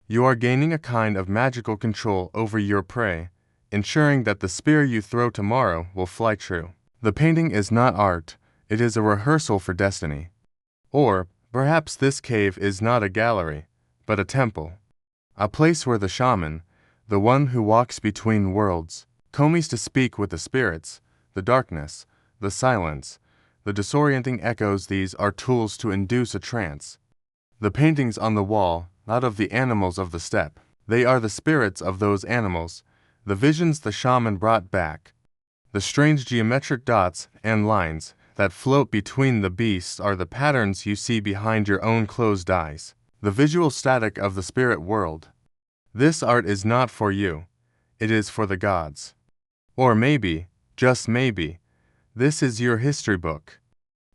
A: You are gaining a kind of magical control over your prey, ensuring that the spear you throw tomorrow will fly true. The painting is not art, it is a rehearsal for destiny. Or, perhaps this cave is not a gallery, but a temple. A place where the shaman, the one who walks between worlds, comes to speak with the spirits, the darkness, the silence, the disorienting echoes. These are tools to induce a trance. The paintings on the wall, not of the animals of the steppe, they are the spirits of those animals, the visions the shaman brought back. The strange geometric dots and lines that float between the beasts are the patterns you see behind your own closed eyes, the visual static of the spirit world. This art is not for you, it is for the gods. Or maybe, just maybe, this is your history book.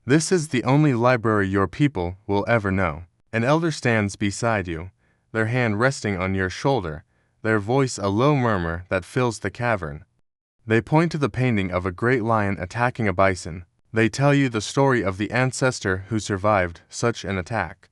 A: This is the only library your people will ever know. An elder stands beside you, their hand resting on your shoulder, their voice a low murmur that fills the cavern. They point to the painting of a great lion attacking a bison. They tell you the story of the ancestor who survived such an attack.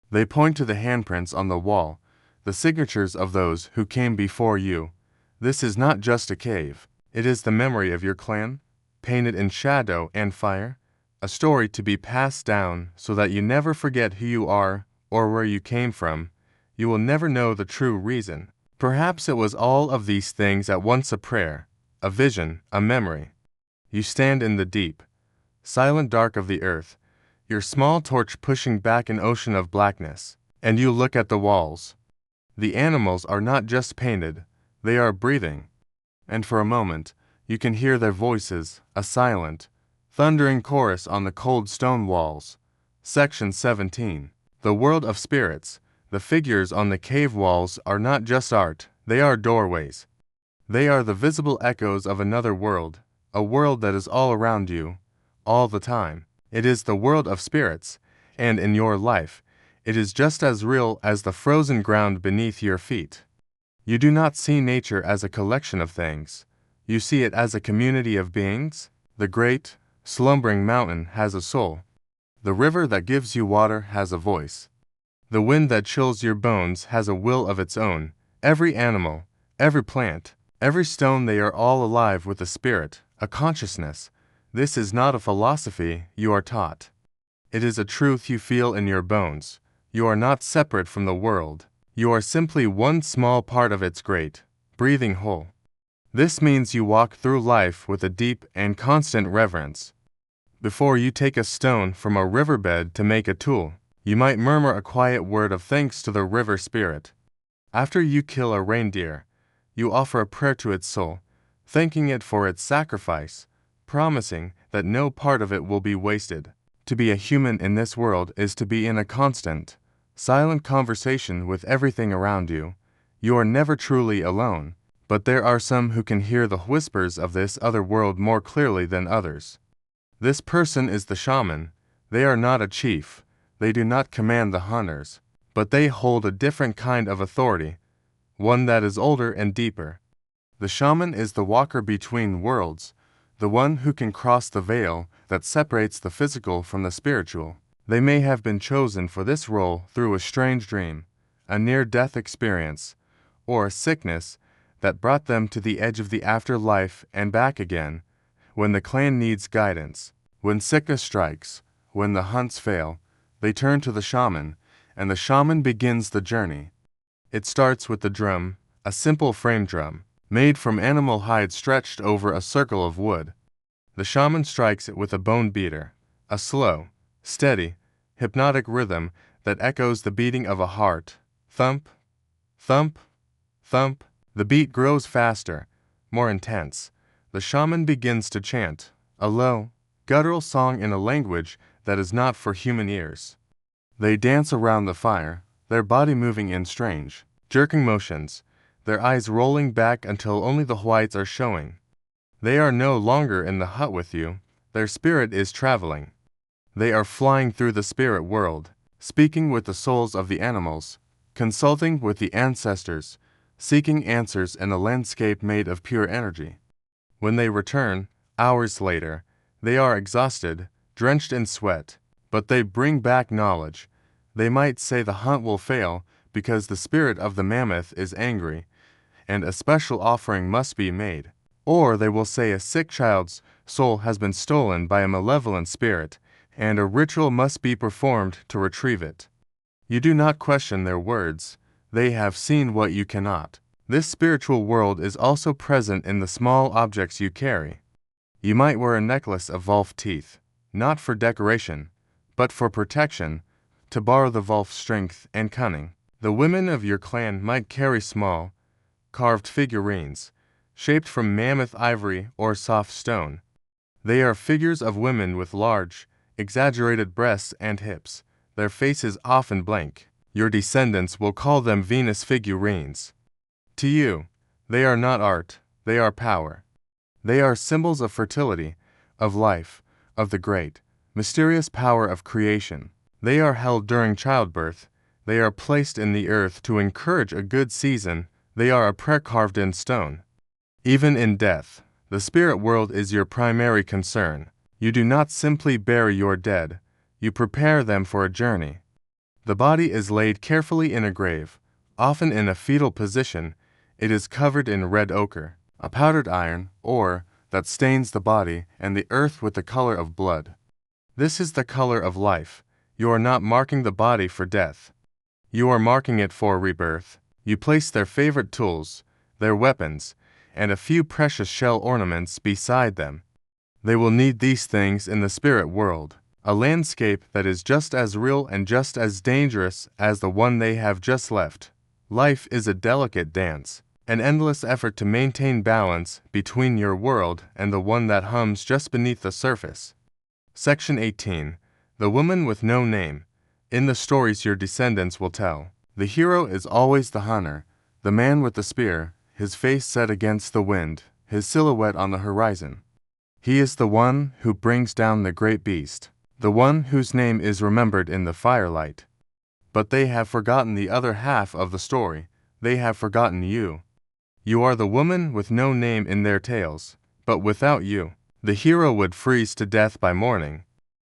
A: They point to the handprints on the wall, the signatures of those who came before you. This is not just a cave, it is the memory of your clan, painted in shadow and fire, a story to be passed down so that you never forget who you are or where you came from. You will never know the true reason. Perhaps it was all of these things at once: a prayer, a vision, a memory. You stand in the deep, silent dark of the earth, your small torch pushing back an ocean of blackness, and you look at the walls. The animals are not just painted, they are breathing. And for a moment, you can hear their voices, a silent, thundering chorus on the cold stone walls. Section 17. The world of spirits. The figures on the cave walls are not just art, they are doorways. They are the visible echoes of another world, a world that is all around you, all the time. It is the world of spirits, and in your life, it is just as real as the frozen ground beneath your feet. You do not see nature as a collection of things. You see it as a community of beings. The great, slumbering mountain has a soul. The river that gives you water has a voice. The wind that chills your bones has a will of its own. Every animal, every plant, every stone, they are all alive with a spirit, a consciousness. This is not a philosophy you are taught. It is a truth you feel in your bones. You are not separate from the world. You are simply one small part of its great, breathing whole. This means you walk through life with a deep and constant reverence. Before you take a stone from a riverbed to make a tool, you might murmur a quiet word of thanks to the river spirit. After you kill a reindeer, you offer a prayer to its soul, thanking it for its sacrifice, promising that no part of it will be wasted. To be a human in this world is to be in a constant, silent conversation with everything around you. You are never truly alone, but there are some who can hear the whispers of this other world more clearly than others. This person is the shaman. They are not a chief. They do not command the hunters, but they hold a different kind of authority, one that is older and deeper. The shaman is the walker between worlds, the one who can cross the veil that separates the physical from the spiritual. They may have been chosen for this role through a strange dream, a near-death experience, or a sickness that brought them to the edge of the afterlife and back again. When the clan needs guidance, when sickness strikes, when the hunts fail, they turn to the shaman, and the shaman begins the journey. It starts with the drum, a simple frame drum, made from animal hide stretched over a circle of wood. The shaman strikes it with a bone beater, a slow, steady, hypnotic rhythm that echoes the beating of a heart. Thump, thump, thump. The beat grows faster, more intense. The shaman begins to chant, a low, guttural song in a language that is not for human ears. They dance around the fire, their body moving in strange, jerking motions, their eyes rolling back until only the whites are showing. They are no longer in the hut with you, their spirit is traveling. They are flying through the spirit world, speaking with the souls of the animals, consulting with the ancestors, seeking answers in a landscape made of pure energy. When they return, hours later, they are exhausted, drenched in sweat, but they bring back knowledge. They might say the hunt will fail because the spirit of the mammoth is angry, and a special offering must be made. Or they will say a sick child's soul has been stolen by a malevolent spirit, and a ritual must be performed to retrieve it. You do not question their words. They have seen what you cannot. This spiritual world is also present in the small objects you carry. You might wear a necklace of wolf teeth, not for decoration, but for protection, to borrow the wolf's strength and cunning. The women of your clan might carry small, carved figurines, shaped from mammoth ivory or soft stone. They are figures of women with large, exaggerated breasts and hips, their faces often blank. Your descendants will call them Venus figurines. To you, they are not art, they are power. They are symbols of fertility, of life, of the great, mysterious power of creation. They are held during childbirth. They are placed in the earth to encourage a good season. They are a prayer carved in stone. Even in death, the spirit world is your primary concern. You do not simply bury your dead, you prepare them for a journey. The body is laid carefully in a grave, often in a fetal position. It is covered in red ochre, a powdered iron, ore, that stains the body and the earth with the color of blood. This is the color of life. You are not marking the body for death. You are marking it for rebirth. You place their favorite tools, their weapons, and a few precious shell ornaments beside them. They will need these things in the spirit world, a landscape that is just as real and just as dangerous as the one they have just left. Life is a delicate dance, an endless effort to maintain balance between your world and the one that hums just beneath the surface. Section 18. The Woman with No Name. In the stories your descendants will tell, the hero is always the hunter, the man with the spear, his face set against the wind, his silhouette on the horizon. He is the one who brings down the great beast, the one whose name is remembered in the firelight. But they have forgotten the other half of the story. They have forgotten you. You are the woman with no name in their tales, but without you, the hero would freeze to death by morning.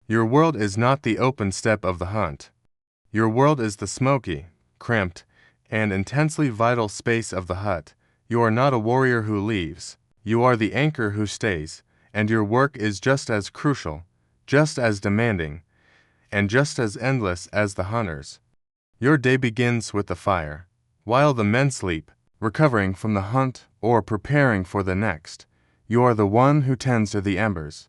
A: Your world is not the open steppe of the hunt. Your world is the smoky, cramped, and intensely vital space of the hut. You are not a warrior who leaves. You are the anchor who stays, and your work is just as crucial, just as demanding, and just as endless as the hunter's. Your day begins with the fire. While the men sleep, recovering from the hunt or preparing for the next, you are the one who tends to the embers.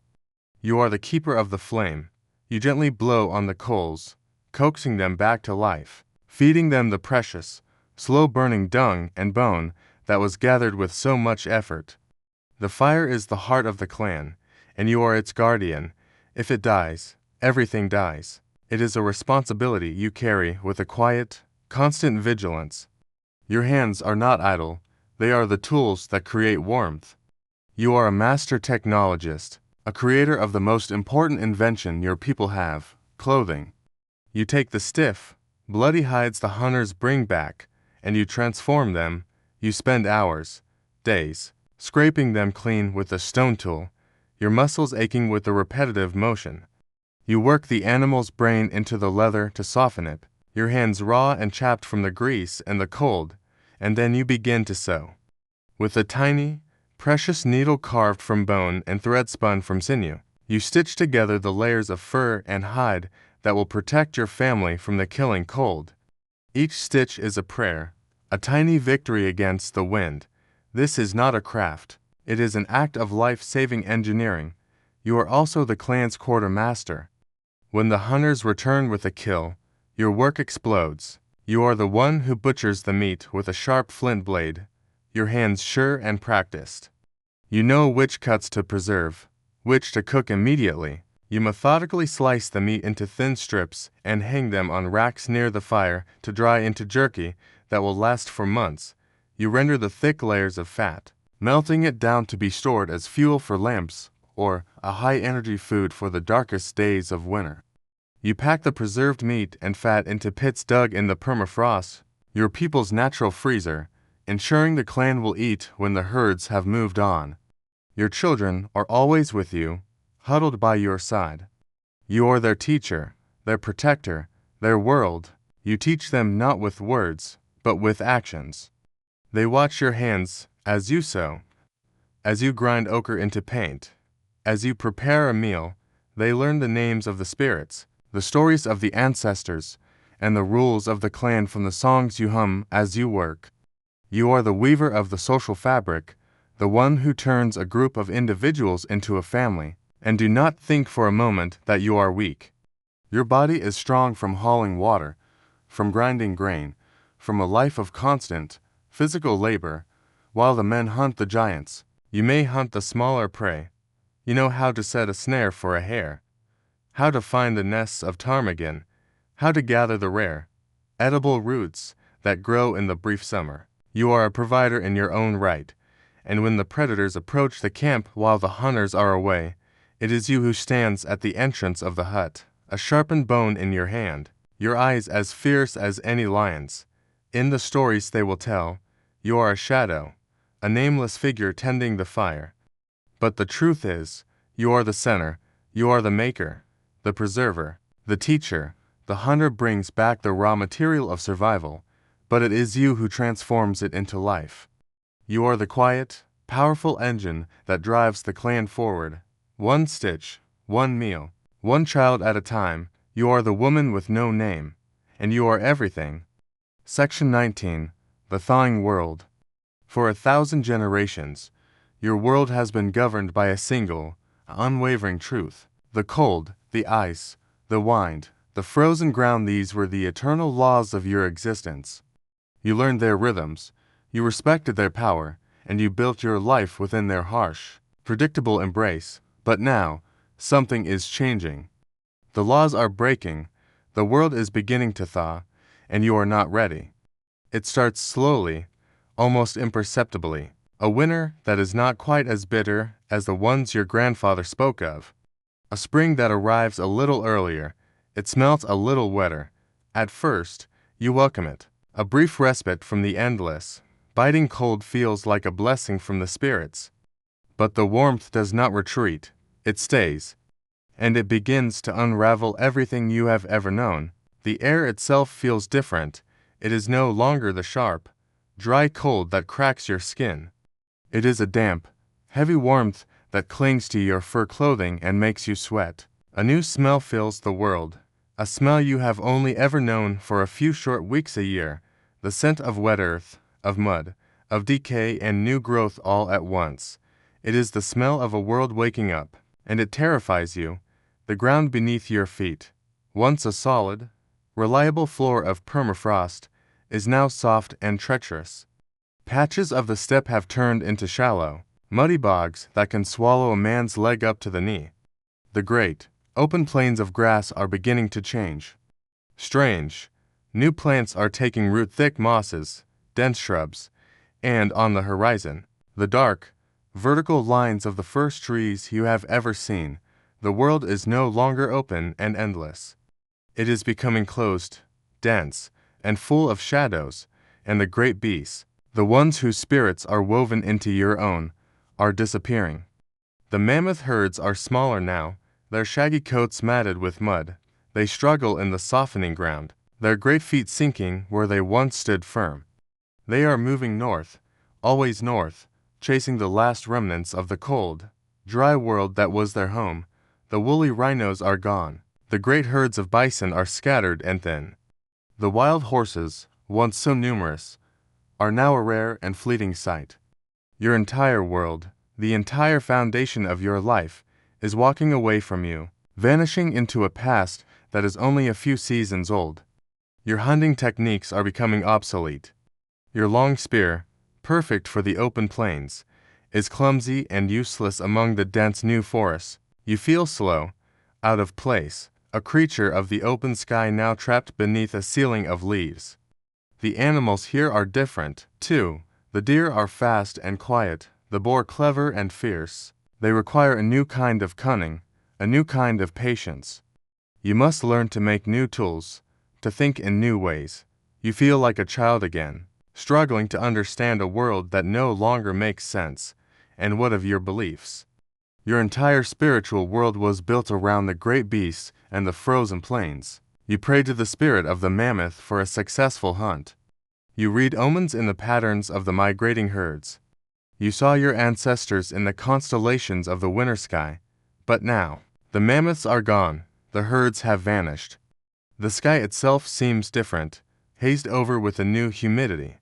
A: You are the keeper of the flame. You gently blow on the coals, coaxing them back to life, feeding them the precious, slow-burning dung and bone that was gathered with so much effort. The fire is the heart of the clan, and you are its guardian. If it dies, everything dies. It is a responsibility you carry with a quiet, constant vigilance. Your hands are not idle. They are the tools that create warmth. You are a master technologist, a creator of the most important invention your people have, clothing. You take the stiff, bloody hides the hunters bring back, and you transform them. You spend hours, days, scraping them clean with a stone tool, your muscles aching with the repetitive motion. You work the animal's brain into the leather to soften it, your hands raw and chapped from the grease and the cold, and then you begin to sew. With a tiny, precious needle carved from bone and thread spun from sinew, you stitch together the layers of fur and hide that will protect your family from the killing cold. Each stitch is a prayer, a tiny victory against the wind. This is not a craft. It is an act of life-saving engineering. You are also the clan's quartermaster. When the hunters return with a kill, your work explodes. You are the one who butchers the meat with a sharp flint blade, your hands sure and practiced. You know which cuts to preserve, which to cook immediately. You methodically slice the meat into thin strips and hang them on racks near the fire to dry into jerky that will last for months. You render the thick layers of fat, melting it down to be stored as fuel for lamps or a high-energy food for the darkest days of winter. You pack the preserved meat and fat into pits dug in the permafrost, your people's natural freezer, ensuring the clan will eat when the herds have moved on. Your children are always with you, huddled by your side. You are their teacher, their protector, their world. You teach them not with words, but with actions. They watch your hands as you sew, as you grind ochre into paint, as you prepare a meal. They learn the names of the spirits, the stories of the ancestors, and the rules of the clan from the songs you hum as you work. You are the weaver of the social fabric, the one who turns a group of individuals into a family. And do not think for a moment that you are weak. Your body is strong from hauling water, from grinding grain, from a life of constant, physical labor. While the men hunt the giants, you may hunt the smaller prey. You know how to set a snare for a hare, how to find the nests of ptarmigan, how to gather the rare, edible roots that grow in the brief summer. You are a provider in your own right, and when the predators approach the camp while the hunters are away, it is you who stands at the entrance of the hut, a sharpened bone in your hand, your eyes as fierce as any lion's. In the stories they will tell, you are a shadow, a nameless figure tending the fire. But the truth is, you are the center, you are the maker, the preserver, the teacher. The hunter brings back the raw material of survival, but it is you who transforms it into life. You are the quiet, powerful engine that drives the clan forward. One stitch, one meal, one child at a time. You are the woman with no name, and you are everything. Section 19. The Thawing World. For 1,000 generations, your world has been governed by a single, unwavering truth. The cold, the ice, the wind, the frozen ground, these were the eternal laws of your existence. You learned their rhythms, you respected their power, and you built your life within their harsh, predictable embrace. But now, something is changing. The laws are breaking, the world is beginning to thaw, and you are not ready. It starts slowly, almost imperceptibly, a winter that is not quite as bitter as the ones your grandfather spoke of. A spring that arrives a little earlier, it smells a little wetter. At first, you welcome it. A brief respite from the endless, biting cold feels like a blessing from the spirits. But the warmth does not retreat. It stays, and it begins to unravel everything you have ever known. The air itself feels different. It is no longer the sharp, dry cold that cracks your skin. It is a damp, heavy warmth that clings to your fur clothing and makes you sweat. A new smell fills the world, a smell you have only ever known for a few short weeks a year, the scent of wet earth, of mud, of decay and new growth all at once. It is the smell of a world waking up. And it terrifies you. The ground beneath your feet, once a solid, reliable floor of permafrost, is now soft and treacherous. Patches of the steppe have turned into shallow, muddy bogs that can swallow a man's leg up to the knee. The great, open plains of grass are beginning to change. Strange, new plants are taking root, thick mosses, dense shrubs, and on the horizon, the dark, vertical lines of the first trees you have ever seen. The world is no longer open and endless. It is becoming closed, dense, and full of shadows, and the great beasts, the ones whose spirits are woven into your own, are disappearing. The mammoth herds are smaller now, their shaggy coats matted with mud. They struggle in the softening ground, their great feet sinking where they once stood firm. They are moving north, always north, chasing the last remnants of the cold, dry world that was their home. The woolly rhinos are gone. The great herds of bison are scattered and thin. The wild horses, once so numerous, are now a rare and fleeting sight. Your entire world, the entire foundation of your life, is walking away from you, vanishing into a past that is only a few seasons old. Your hunting techniques are becoming obsolete. Your long spear, perfect for the open plains, is clumsy and useless among the dense new forests. You feel slow, out of place, a creature of the open sky now trapped beneath a ceiling of leaves. The animals here are different, too. The deer are fast and quiet, the boar clever and fierce. They require a new kind of cunning, a new kind of patience. You must learn to make new tools, to think in new ways. You feel like a child again, struggling to understand a world that no longer makes sense. And what of your beliefs? Your entire spiritual world was built around the great beasts and the frozen plains. You pray to the spirit of the mammoth for a successful hunt. You read omens in the patterns of the migrating herds. You saw your ancestors in the constellations of the winter sky. But now, the mammoths are gone, the herds have vanished. The sky itself seems different, hazed over with a new humidity.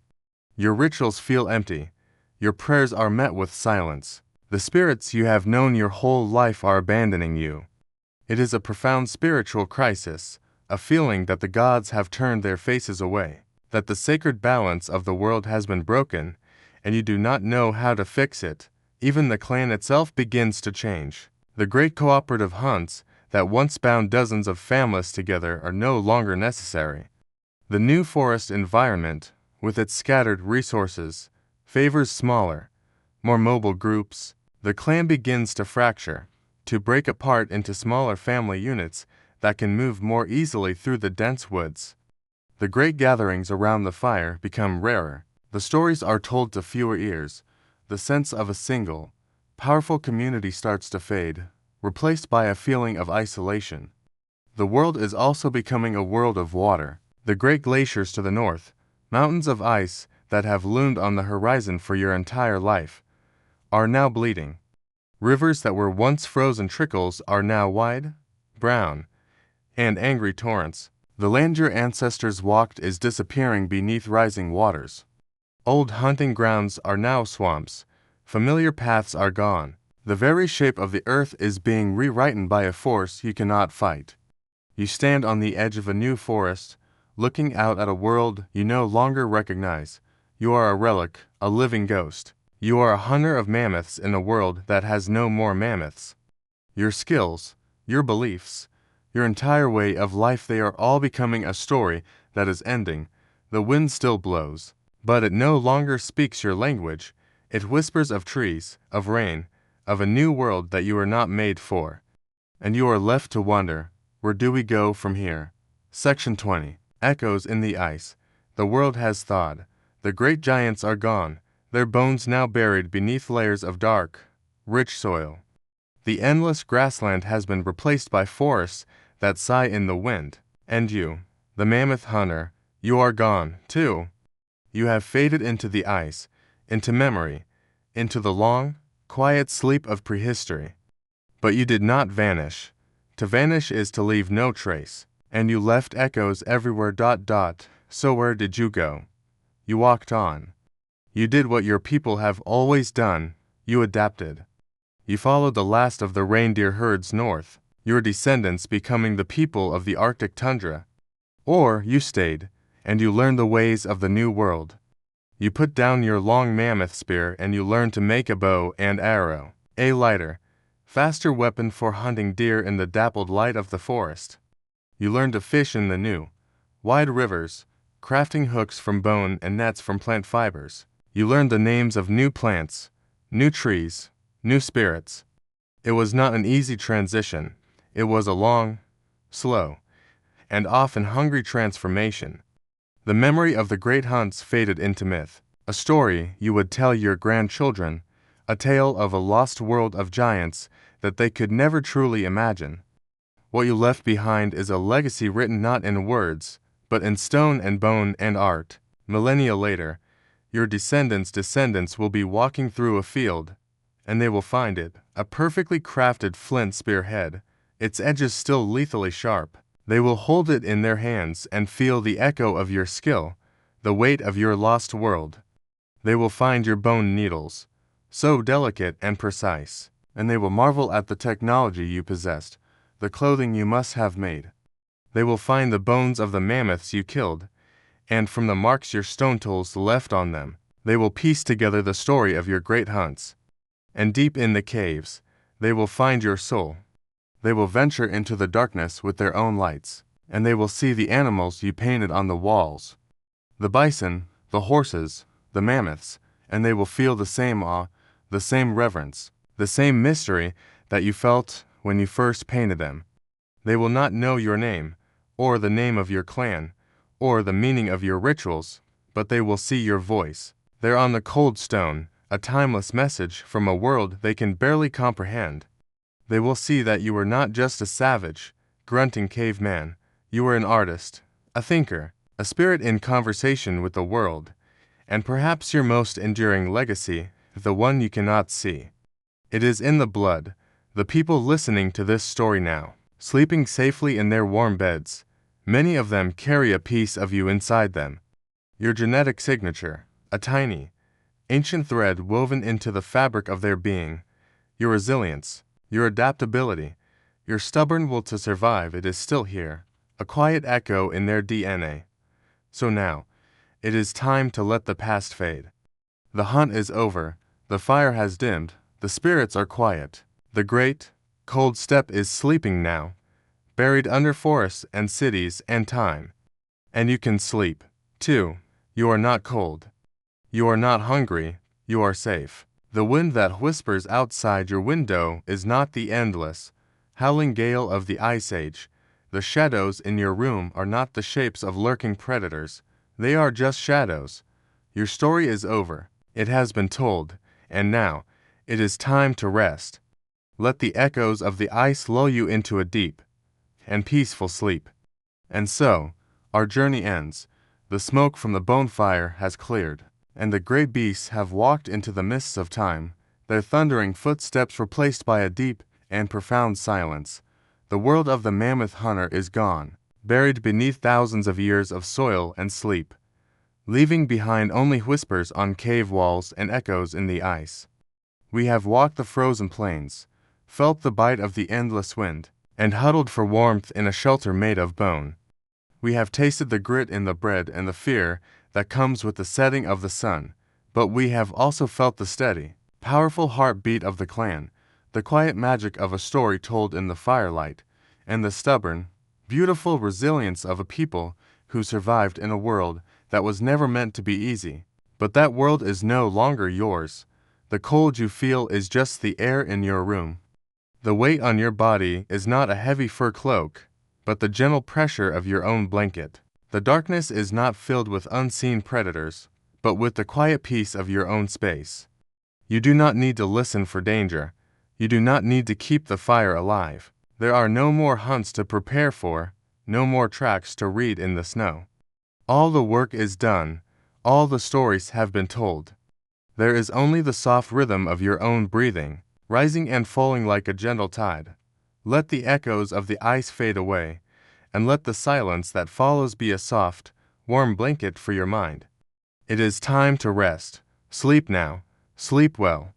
A: Your rituals feel empty. Your prayers are met with silence. The spirits you have known your whole life are abandoning you. It is a profound spiritual crisis, a feeling that the gods have turned their faces away, that the sacred balance of the world has been broken, and you do not know how to fix it. Even the clan itself begins to change. The great cooperative hunts that once bound dozens of families together are no longer necessary. The new forest environment, with its scattered resources, favors smaller, more mobile groups. The clan begins to fracture, to break apart into smaller family units that can move more easily through the dense woods. The great gatherings around the fire become rarer. The stories are told to fewer ears. The sense of a single, powerful community starts to fade, replaced by a feeling of isolation. The world is also becoming a world of water. The great glaciers to the north, mountains of ice that have loomed on the horizon for your entire life, are now bleeding. Rivers that were once frozen trickles are now wide, brown, and angry torrents. The land your ancestors walked is disappearing beneath rising waters. Old hunting grounds are now swamps. Familiar paths are gone. The very shape of the earth is being rewritten by a force you cannot fight. You stand on the edge of a new forest, looking out at a world you no longer recognize. You are a relic, a living ghost. You are a hunter of mammoths in a world that has no more mammoths. Your skills, your beliefs, your entire way of life, they are all becoming a story that is ending. The wind still blows, but it no longer speaks your language. It whispers of trees, of rain, of a new world that you are not made for. And you are left to wonder, where do we go from here? Section 20. Echoes in the ice. The world has thawed. The great giants are gone, their bones now buried beneath layers of dark, rich soil. The endless grassland has been replaced by forests that sigh in the wind. And you, the mammoth hunter, you are gone, too. You have faded into the ice, into memory, into the long, quiet sleep of prehistory. But you did not vanish. To vanish is to leave no trace. And you left echoes everywhere. So where did you go? You walked on. You did what your people have always done. You adapted. You followed the last of the reindeer herds north, your descendants becoming the people of the Arctic tundra. Or you stayed, and you learned the ways of the new world. You put down your long mammoth spear and you learned to make a bow and arrow, a lighter, faster weapon for hunting deer in the dappled light of the forest. You learned to fish in the new, wide rivers, crafting hooks from bone and nets from plant fibers. You learned the names of new plants, new trees, new spirits. It was not an easy transition. It was a long, slow, and often hungry transformation. The memory of the great hunts faded into myth, a story you would tell your grandchildren, a tale of a lost world of giants that they could never truly imagine. What you left behind is a legacy written not in words, but in stone and bone and art. Millennia later, your descendants will be walking through a field, and they will find it, a perfectly crafted flint spearhead, its edges still lethally sharp. They will hold it in their hands and feel the echo of your skill, the weight of your lost world. They will find your bone needles, so delicate and precise, and they will marvel at the technology you possessed, the clothing you must have made. They will find the bones of the mammoths you killed, and from the marks your stone tools left on them, they will piece together the story of your great hunts. And deep in the caves, they will find your soul, They will venture into the darkness with their own lights, and they will see the animals you painted on the walls. The bison, the horses, the mammoths, and they will feel the same awe, the same reverence, the same mystery that you felt when you first painted them. They will not know your name, or the name of your clan, or the meaning of your rituals, but they will see your voice, there on the cold stone, a timeless message from a world they can barely comprehend. They will see that you were not just a savage, grunting caveman. You were an artist, a thinker, a spirit in conversation with the world, and perhaps your most enduring legacy, the one you cannot see. It is in the blood, the people listening to this story now, sleeping safely in their warm beds. Many of them carry a piece of you inside them. Your genetic signature, a tiny, ancient thread woven into the fabric of their being. Your resilience, your adaptability, your stubborn will to survive, it is still here, a quiet echo in their DNA. So now, it is time to let the past fade. The hunt is over, the fire has dimmed, the spirits are quiet. The great, cold steppe is sleeping now, buried under forests and cities and time. And you can sleep, too. You are not cold. You are not hungry, you are safe. The wind that whispers outside your window is not the endless, howling gale of the Ice Age. The shadows in your room are not the shapes of lurking predators. They are just shadows. Your story is over. It has been told, and now, it is time to rest. Let the echoes of the ice lull you into a deep and peaceful sleep. And so, our journey ends. The smoke from the bonfire has cleared, and the great beasts have walked into the mists of time, their thundering footsteps replaced by a deep and profound silence. The world of the mammoth hunter is gone, buried beneath thousands of years of soil and sleep, leaving behind only whispers on cave walls and echoes in the ice. We have walked the frozen plains, felt the bite of the endless wind, and huddled for warmth in a shelter made of bone. We have tasted the grit in the bread and the fear that comes with the setting of the sun, but we have also felt the steady, powerful heartbeat of the clan, the quiet magic of a story told in the firelight, and the stubborn, beautiful resilience of a people who survived in a world that was never meant to be easy. But that world is no longer yours. The cold you feel is just the air in your room. The weight on your body is not a heavy fur cloak, but the gentle pressure of your own blanket. The darkness is not filled with unseen predators, but with the quiet peace of your own space. You do not need to listen for danger. You do not need to keep the fire alive. There are no more hunts to prepare for, no more tracks to read in the snow. All the work is done, all the stories have been told. There is only the soft rhythm of your own breathing, rising and falling like a gentle tide. Let the echoes of the ice fade away, and let the silence that follows be a soft, warm blanket for your mind. It is time to rest. Sleep now. Sleep well.